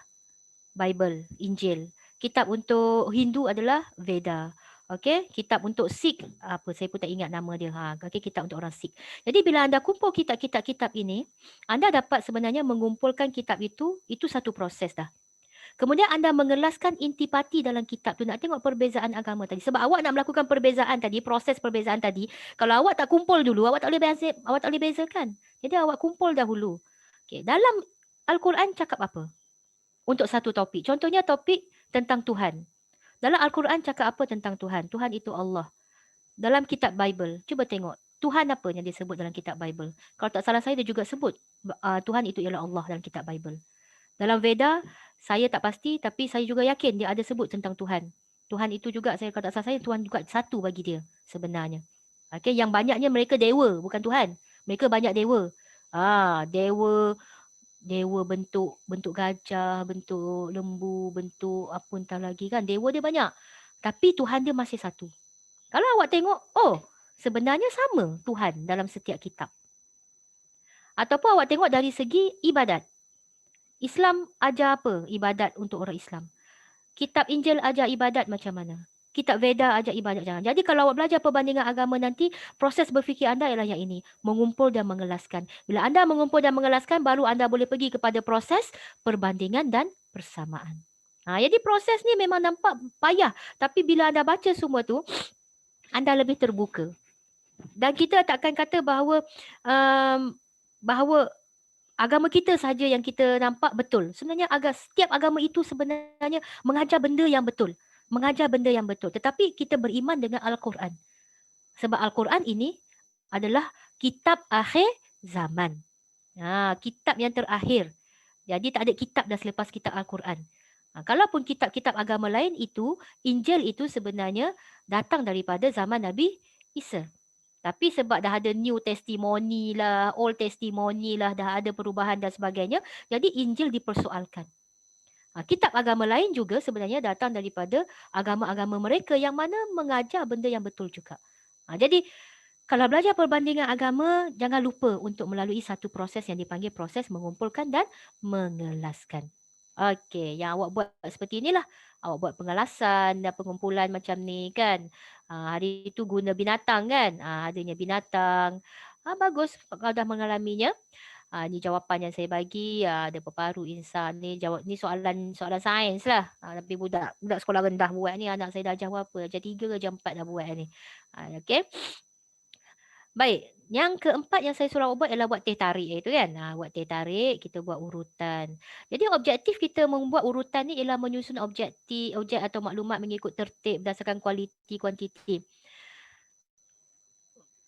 Bible, Injil. Kitab untuk Hindu adalah Veda. Okey, kitab untuk Sikh apa saya pun tak ingat nama dia. Okey, kitab untuk orang Sikh. Jadi bila anda kumpul kitab-kitab ini, anda dapat sebenarnya mengumpulkan kitab itu satu proses dah. Kemudian anda mengelaskan intipati dalam kitab tu, nak tengok perbezaan agama tadi. Sebab awak nak melakukan perbezaan tadi, proses perbezaan tadi, kalau awak tak kumpul dulu, awak tak boleh bezakan. Jadi awak kumpul dahulu. Okey, dalam Al-Quran cakap apa? Untuk satu topik. Contohnya topik tentang Tuhan. Dalam Al-Quran cakap apa tentang Tuhan? Tuhan itu Allah. Dalam kitab Bible, cuba tengok. Tuhan apa yang disebut dalam kitab Bible? Kalau tak salah saya, dia juga sebut Tuhan itu ialah Allah dalam kitab Bible. Dalam Veda, saya tak pasti tapi saya juga yakin dia ada sebut tentang Tuhan. Tuhan itu juga, saya kalau tak salah saya, Tuhan juga satu bagi dia sebenarnya. Okay, yang banyaknya mereka dewa, bukan Tuhan. Mereka banyak dewa. Dewa bentuk gajah, bentuk lembu, bentuk apa entah lagi kan. Dewa dia banyak. Tapi Tuhan dia masih satu. Kalau awak tengok, sebenarnya sama Tuhan dalam setiap kitab. Ataupun awak tengok dari segi ibadat. Islam ajar apa ibadat untuk orang Islam? Kitab Injil ajar ibadat macam mana? Kitab Veda ajar ibadat jangan. Jadi kalau awak belajar perbandingan agama nanti, proses berfikir anda ialah yang ini. Mengumpul dan mengelaskan. Bila anda mengumpul dan mengelaskan, baru anda boleh pergi kepada proses perbandingan dan persamaan. Jadi proses ni memang nampak payah. Tapi bila anda baca semua tu, anda lebih terbuka. Dan kita takkan kata bahawa agama kita sahaja yang kita nampak betul. Sebenarnya setiap agama itu sebenarnya mengajar benda yang betul. Tetapi kita beriman dengan Al-Quran. Sebab Al-Quran ini adalah kitab akhir zaman. Kitab yang terakhir. Jadi tak ada kitab dah selepas kitab Al-Quran. Kalaupun kitab-kitab agama lain itu, Injil itu sebenarnya datang daripada zaman Nabi Isa. Tapi sebab dah ada New Testimony lah, Old Testimony lah, dah ada perubahan dan sebagainya, jadi Injil dipersoalkan. Kitab agama lain juga sebenarnya datang daripada agama-agama mereka yang mana mengajar benda yang betul juga. Jadi kalau belajar perbandingan agama, jangan lupa untuk melalui satu proses yang dipanggil proses mengumpulkan dan mengelaskan. Okey, yang awak buat seperti inilah. Awak buat pengalasan dan pengumpulan macam ni kan. Hari itu guna binatang kan. Adanya binatang. Bagus kalau dah mengalaminya. Ni jawapan yang saya bagi. Ada berparu insan ni. Jawab ni soalan soalan sains lah. Tapi budak budak sekolah rendah buat ni. Anak saya dah jam berapa? Jam 3 ke jam 4 dah buat ni. Okey. Baik, yang keempat yang saya suruh awak buat ialah buat teh tarik itu kan. Buat teh tarik, kita buat urutan. Jadi objektif kita membuat urutan ni ialah menyusun objek atau maklumat mengikut tertib berdasarkan kualiti kuantiti.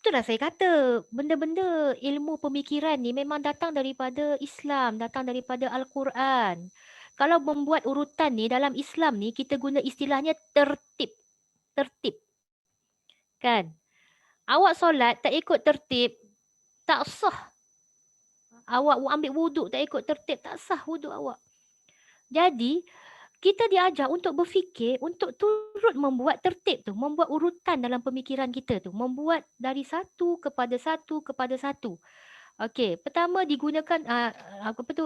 Itulah saya kata, benda-benda ilmu pemikiran ni memang datang daripada Islam, datang daripada Al-Quran. Kalau membuat urutan ni dalam Islam ni kita guna istilahnya tertib. Tertib. Kan? Awak solat tak ikut tertib, tak sah. Awak ambil wuduk tak ikut tertib, tak sah wuduk awak. Jadi, kita diajar untuk berfikir, untuk turut membuat tertib tu, membuat urutan dalam pemikiran kita tu, membuat dari satu kepada satu kepada satu. Okey, pertama digunakan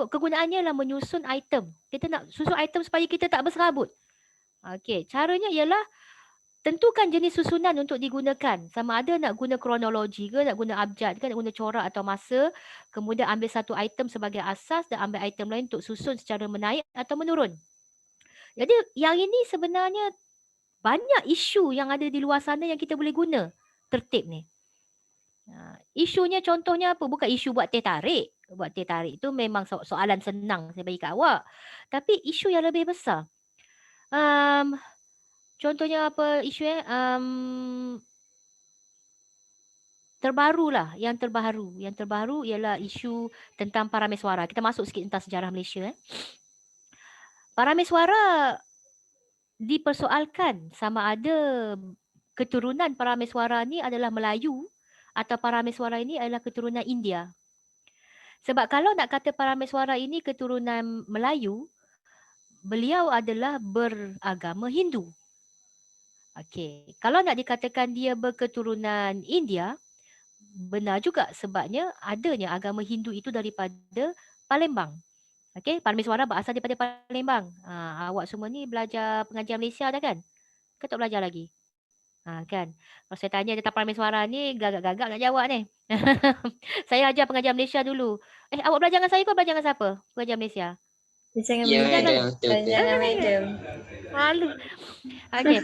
kegunaannya adalah menyusun item. Kita nak susun item supaya kita tak berserabut. Okey, caranya ialah tentukan jenis susunan untuk digunakan. Sama ada nak guna kronologi ke, nak guna abjad ke, nak guna corak atau masa. Kemudian ambil satu item sebagai asas dan ambil item lain untuk susun secara menaik atau menurun. Jadi yang ini sebenarnya banyak isu yang ada di luar sana yang kita boleh guna tertib ni. Isunya contohnya apa? Bukan isu buat teh tarik. Buat teh tarik tu memang soalan senang saya bagi kat awak. Tapi isu yang lebih besar. Contohnya apa isu terbarulah, yang terbaru. Yang terbaru ialah isu tentang parameswara. Kita masuk sikit tentang sejarah Malaysia. Parameswara dipersoalkan sama ada keturunan parameswara ni adalah Melayu atau parameswara ini adalah keturunan India. Sebab kalau nak kata parameswara ini keturunan Melayu, beliau adalah beragama Hindu. Okey, kalau nak dikatakan dia berketurunan India, benar juga sebabnya adanya agama Hindu itu daripada Palembang. Okey, parameswara berasal daripada Palembang. Awak semua ni belajar pengajian Malaysia dah kan? Ke tak belajar lagi? Kan? Kalau saya tanya tentang parameswara ni, gagak-gagak nak jawab ni. Saya ajar pengajian Malaysia dulu. Awak belajar dengan saya ke belajar dengan siapa? Pengajian Malaysia. Jangan Ya, madam. madam. Betul-betul. Jangan madam. Malu. Okey.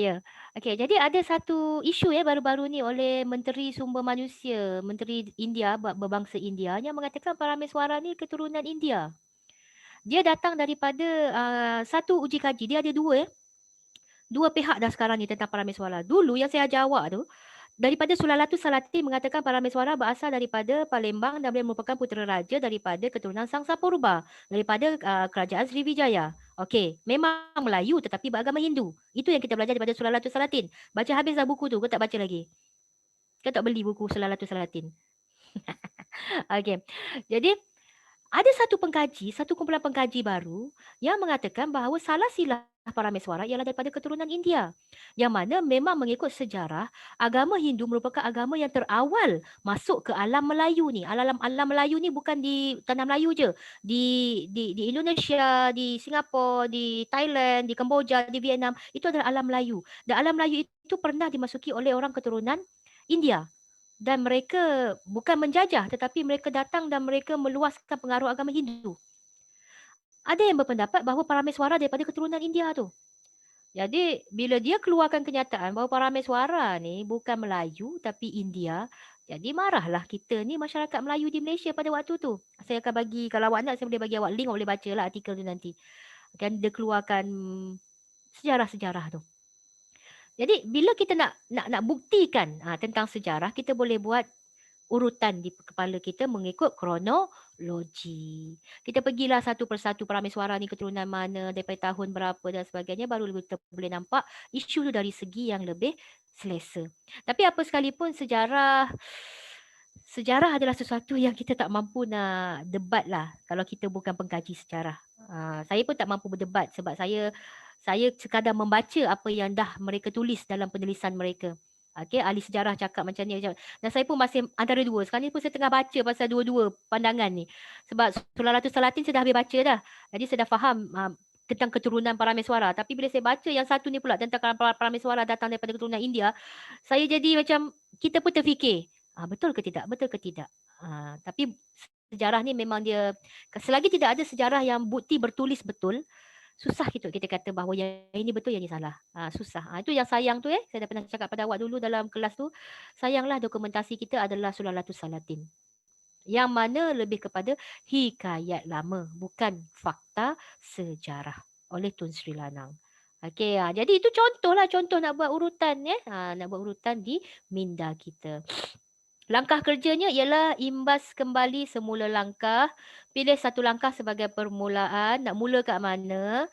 Ya. Okey, jadi ada satu isu baru-baru ni oleh Menteri Sumber Manusia, Menteri India, berbangsa India yang mengatakan parameswara ni keturunan India. Dia datang daripada satu uji kaji. Dia ada dua pihak dah sekarang ni tentang parameswara. Dulu yang saya ajar awak tu, daripada Sulalatus Salatin mengatakan parameswara berasal daripada Palembang dan beliau merupakan putera raja daripada keturunan Sangsa Purba, daripada kerajaan Sriwijaya. Okey, memang Melayu tetapi beragama Hindu. Itu yang kita belajar daripada Sulalatus Salatin. Baca habis dah buku tu, kau tak baca lagi? Kau tak beli buku Sulalatus Salatin? Okey. Jadi ada satu kumpulan pengkaji baru yang mengatakan bahawa salah silah parameswara ialah daripada keturunan India. Yang mana memang mengikut sejarah, agama Hindu merupakan agama yang terawal masuk ke alam Melayu ni. Alam Melayu ni bukan di tanah Melayu je. Di Indonesia, di Singapura, di Thailand, di Kemboja, di Vietnam. Itu adalah alam Melayu. Dan alam Melayu itu pernah dimasuki oleh orang keturunan India. Dan mereka bukan menjajah tetapi mereka datang dan mereka meluaskan pengaruh agama Hindu. Ada yang berpendapat bahawa parameswara daripada keturunan India tu. Jadi bila dia keluarkan kenyataan bahawa parameswara ni bukan Melayu tapi India, jadi marahlah kita ni masyarakat Melayu di Malaysia pada waktu tu. Saya akan bagi, kalau awak nak saya boleh bagi awak link, awak boleh baca lah artikel tu nanti. Kan dia keluarkan sejarah-sejarah tu. Jadi bila kita nak buktikan tentang sejarah, kita boleh buat urutan di kepala kita mengikut kronologi. Kita pergilah satu persatu parameswara ni keturunan mana, daripada tahun berapa dan sebagainya, baru kita boleh nampak isu tu dari segi yang lebih selesa. Tapi apa sekalipun sejarah adalah sesuatu yang kita tak mampu nak debat lah kalau kita bukan pengkaji sejarah. Saya pun tak mampu berdebat sebab saya sekadar membaca apa yang dah mereka tulis dalam penulisan mereka. Okey, ahli sejarah cakap macam ni. Dan saya pun masih antara dua. Sekarang ni pun saya tengah baca pasal dua-dua pandangan ni. Sebab Sulalatus Salatin saya dah habis baca dah. Jadi saya dah faham tentang keturunan Parameswara. Tapi bila saya baca yang satu ni pula tentang Parameswara datang daripada keturunan India, saya jadi macam kita pun terfikir, betul ke tidak? Betul ke tidak? Tapi sejarah ni memang dia, selagi tidak ada sejarah yang bukti bertulis betul, susah kita kata bahawa yang ini betul, yang ini salah. Susah. Itu yang sayang tu saya dah pernah cakap pada awak dulu dalam kelas tu. Sayanglah dokumentasi kita adalah Sulalatus Salatin. Yang mana lebih kepada hikayat lama, bukan fakta sejarah oleh Tun Sri Lanang. Okey, jadi itu contoh nak buat urutan nak buat urutan di minda kita. Langkah kerjanya ialah imbas kembali semula langkah, pilih satu langkah sebagai permulaan, nak mula kat mana,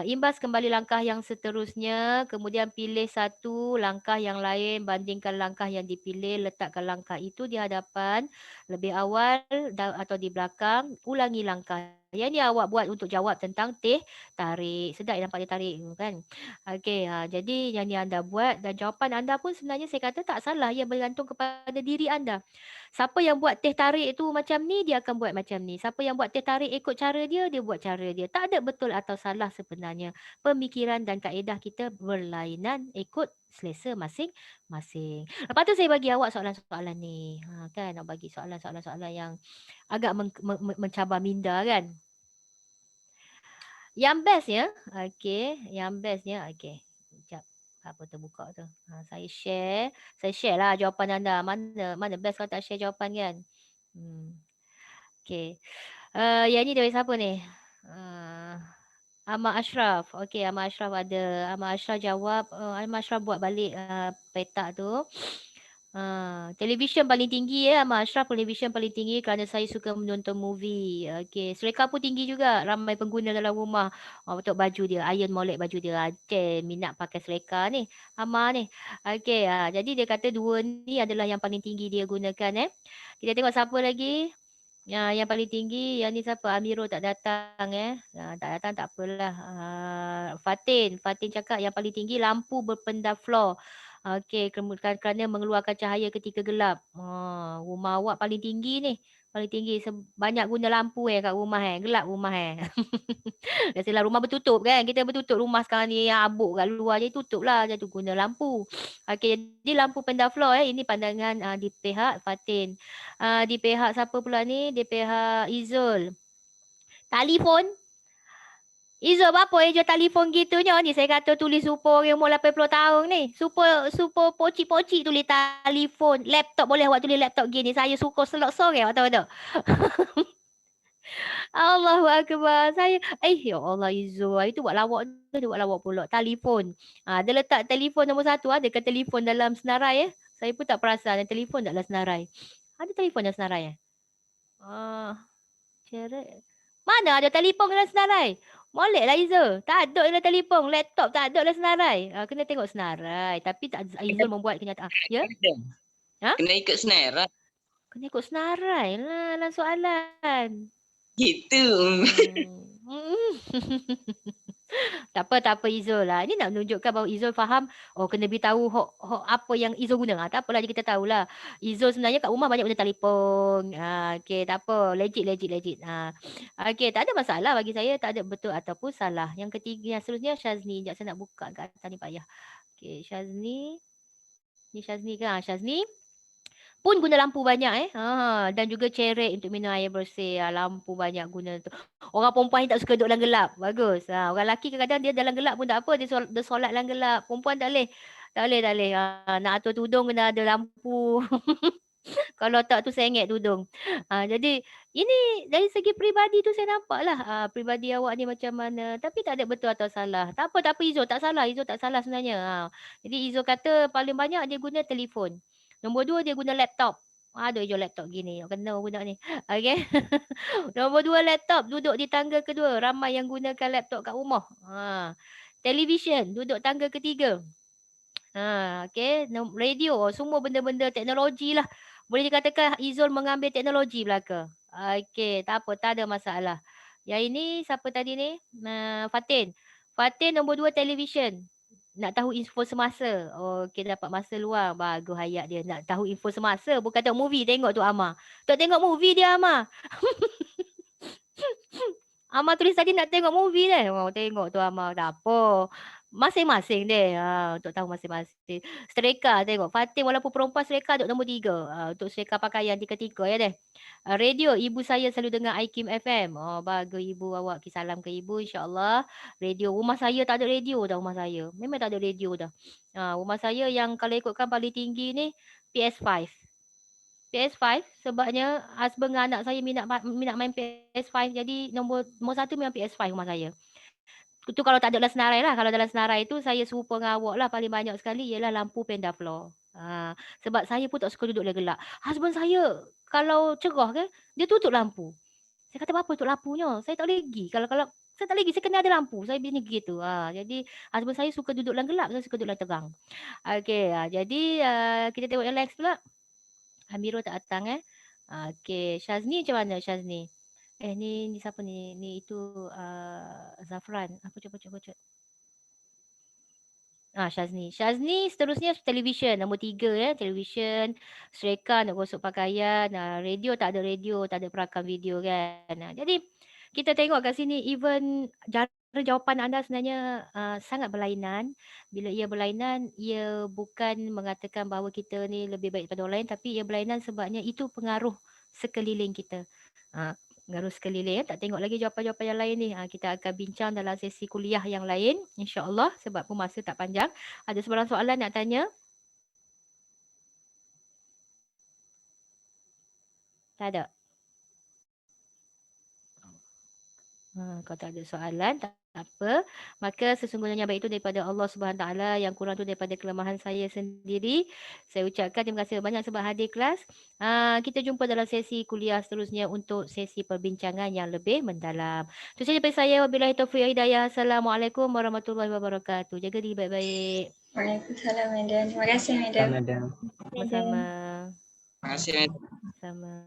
imbas kembali langkah yang seterusnya, kemudian pilih satu langkah yang lain, bandingkan langkah yang dipilih, letakkan langkah itu di hadapan, lebih awal atau di belakang, ulangi langkah. Yang ni awak buat untuk jawab tentang teh tarik. Sedap nampak dia tarik kan. Okey, jadi yang ni anda buat dan jawapan anda pun sebenarnya saya kata tak salah, ia bergantung kepada diri anda. Siapa yang buat teh tarik tu macam ni, dia akan buat macam ni. Siapa yang buat teh tarik ikut cara dia buat cara dia. Tak ada betul atau salah sebenarnya. Pemikiran dan kaedah kita berlainan ikut selesa masing-masing. Lepas tu saya bagi awak soalan-soalan ni. Kan, nak bagi soalan-soalan yang agak mencabar minda kan. Yang bestnya, okey. Sekejap, apa terbuka tu. Saya share lah jawapan anda. Mana best kalau tak share jawapan kan? Okey. Yang ni dari siapa ni? Ahmad Ashraf. Okey, Ahmad Ashraf ada. Ahmad Ashraf jawab, Ahmad Ashraf buat balik petak tu. Television paling tinggi Ahmad Ashraf, television paling tinggi kerana saya suka menonton movie. Okey, sereka pun tinggi juga. Ramai pengguna dalam rumah untuk baju dia, iron molek baju dia. Minat pakai sereka ni, Ahmad ni. Okey, jadi dia kata dua ni adalah yang paling tinggi dia gunakan Kita tengok siapa lagi. Yang paling tinggi, yang ni siapa? Amirul tak datang tak datang tak apalah. Fatin cakap yang paling tinggi lampu berpendar floor. Okey, kerana mengeluarkan cahaya ketika gelap. Rumah awak paling tinggi ni. Paling tinggi. Banyak guna lampu kat rumah gelap rumah Biasalah rumah bertutup kan. Kita bertutup rumah sekarang ni yang abuk kat luar je tutup lah. Jadi guna lampu. Okey, jadi lampu pendar floor ini pandangan di pihak Fatin. Di pihak siapa pula ni? Di pihak Izul. Telefon. Izul apa jual telefon gitunya ni? Saya kata tulis super orang umur 80 tahun ni. Super pocik-pocik tulis telefon. Laptop boleh awak tulis laptop gini. Saya suka selok sore awak tahu tak? Allahu Akbar. Saya, ya Allah Izul. Itu buat lawak tu. Dia buat lawak pula. Telefon. Dia letak telefon nombor satu. Ada ke telefon dalam senarai Saya pun tak perasan. Telefon tak dalam senarai. Ada telefon dalam senarai Ceret. Mana ada telefon dalam senarai? Molek lah Izul. Tak ada dalam telefon. Laptop tak ada dalam senarai. Kena tengok senarai. Tapi tak Izul membuat kenyataan. Ya? Kena ikut senarai. Kena ikut senarai lah dalam soalan. Gitu. Tak apa Izul lah. Ini nak menunjukkan bahawa Izul faham. Kena beritahu apa yang Izul guna. Tak apalah, kita tahulah. Izul sebenarnya kat rumah banyak guna telefon. Okey, tak apa. Legit. Okey, tak ada masalah bagi saya. Tak ada betul ataupun salah. Yang ketiga, yang seterusnya Syazni. Sekejap saya nak buka kat atas ni payah. Okey, Syazni. Ni Syazni ke? Syazni pun guna lampu banyak dan juga cerek untuk minum air bersih. Lampu banyak guna tu. Orang perempuan ni tak suka duduk dalam gelap. Bagus. Orang lelaki kadang-kadang dia dalam gelap pun tak apa. Dia solat dalam gelap. Perempuan tak boleh. Tak boleh. Nak atur tudung kena ada lampu. Kalau tak tu sengit tudung. Jadi ini dari segi peribadi tu saya nampak lah. Peribadi awak ni macam mana. Tapi tak ada betul atau salah. Tak apa Izul. Tak salah. Izul tak salah sebenarnya. Jadi Izul kata paling banyak dia guna telefon. Nombor 2 dia guna laptop. Ada je laptop gini. Kena guna ni. Okey. Nombor 2 laptop. Duduk di tangga kedua. Ramai yang gunakan laptop kat rumah. Television. Duduk tangga ketiga. Okey. Radio. Semua benda-benda teknologi lah. Boleh dikatakan Izul mengambil teknologi belaka. Okey. Tak apa. Tak ada masalah. Yang ini siapa tadi ni? Fatin. Fatin nombor 2 television. nak tahu info semasa. Okey, dapat masa luang. Bagus hayat dia. Nak tahu info semasa. Bukan tengok movie. Tengok tu Amar. Tak tengok movie dia Amar. Amar tulis tadi nak tengok movie dia. Oh, tengok tu Amar. Tak apa. Masing-masing deh. Untuk tahu masing-masing. Sereka tengok. Fatin walaupun perempuan sereka untuk nombor 3. Untuk sereka pakaian tiga-tiga ya deh. Radio. Ibu saya selalu dengar IKIM FM. Bagus ibu awak. Salam ke ibu insyaAllah. Radio. Rumah saya tak ada radio dah rumah saya. Memang tak ada radio dah. Rumah saya yang kalau ikutkan paling tinggi ni PS5. PS5 sebabnya husband dengan anak saya minat main PS5 jadi nombor 1 memang PS5 rumah saya. Itu kalau tak ada dalam senarai lah. Kalau dalam senarai tu saya serupa dengan awak lah paling banyak sekali ialah lampu penda floor. Sebab saya pun tak suka duduk dalam gelap. Husband saya kalau cerah ke dia tutup lampu. Saya kata apa tutup lampunya? Saya tak boleh pergi. Kalau saya tak boleh pergi, saya kena ada lampu. Saya bini gitu. Jadi husband saya suka duduk dalam gelap, saya suka duduk dalam terang. Okey, jadi kita tengok yang next pula. Amirul tak datang Okey, Syazni macam mana Syazni? Ni siapa ni? Ni itu Zafran. Apa coba. Syazni. Syazni seterusnya television nombor 3 television, sereka nak gosok pakaian, radio tak ada radio, tak ada perakam video kan. Jadi kita tengok kat sini even jawapan anda sebenarnya sangat berlainan. Bila ia berlainan, ia bukan mengatakan bahawa kita ni lebih baik daripada orang lain tapi ia berlainan sebabnya itu pengaruh sekeliling kita. Pengaruh sekeliling. Tak tengok lagi jawapan-jawapan yang lain ni. Kita akan bincang dalam sesi kuliah yang lain insya-Allah sebab pun masa tak panjang. Ada sebarang soalan nak tanya? Tak ada. Kalau tak ada soalan, tak apa. Maka sesungguhnya yang baik itu daripada Allah Subhanahu Taala, yang kurang itu daripada kelemahan saya sendiri. Saya ucapkan terima kasih banyak sebab hadir kelas. Kita jumpa dalam sesi kuliah seterusnya untuk sesi perbincangan yang lebih mendalam. Itu saja dari saya. Wabillahi taufiq hidayah. Assalamualaikum warahmatullahi wabarakatuh. Jaga diri baik-baik. Waalaikumsalam, Madam. Terima kasih, Madam. Sama-sama. Terima kasih. Sama.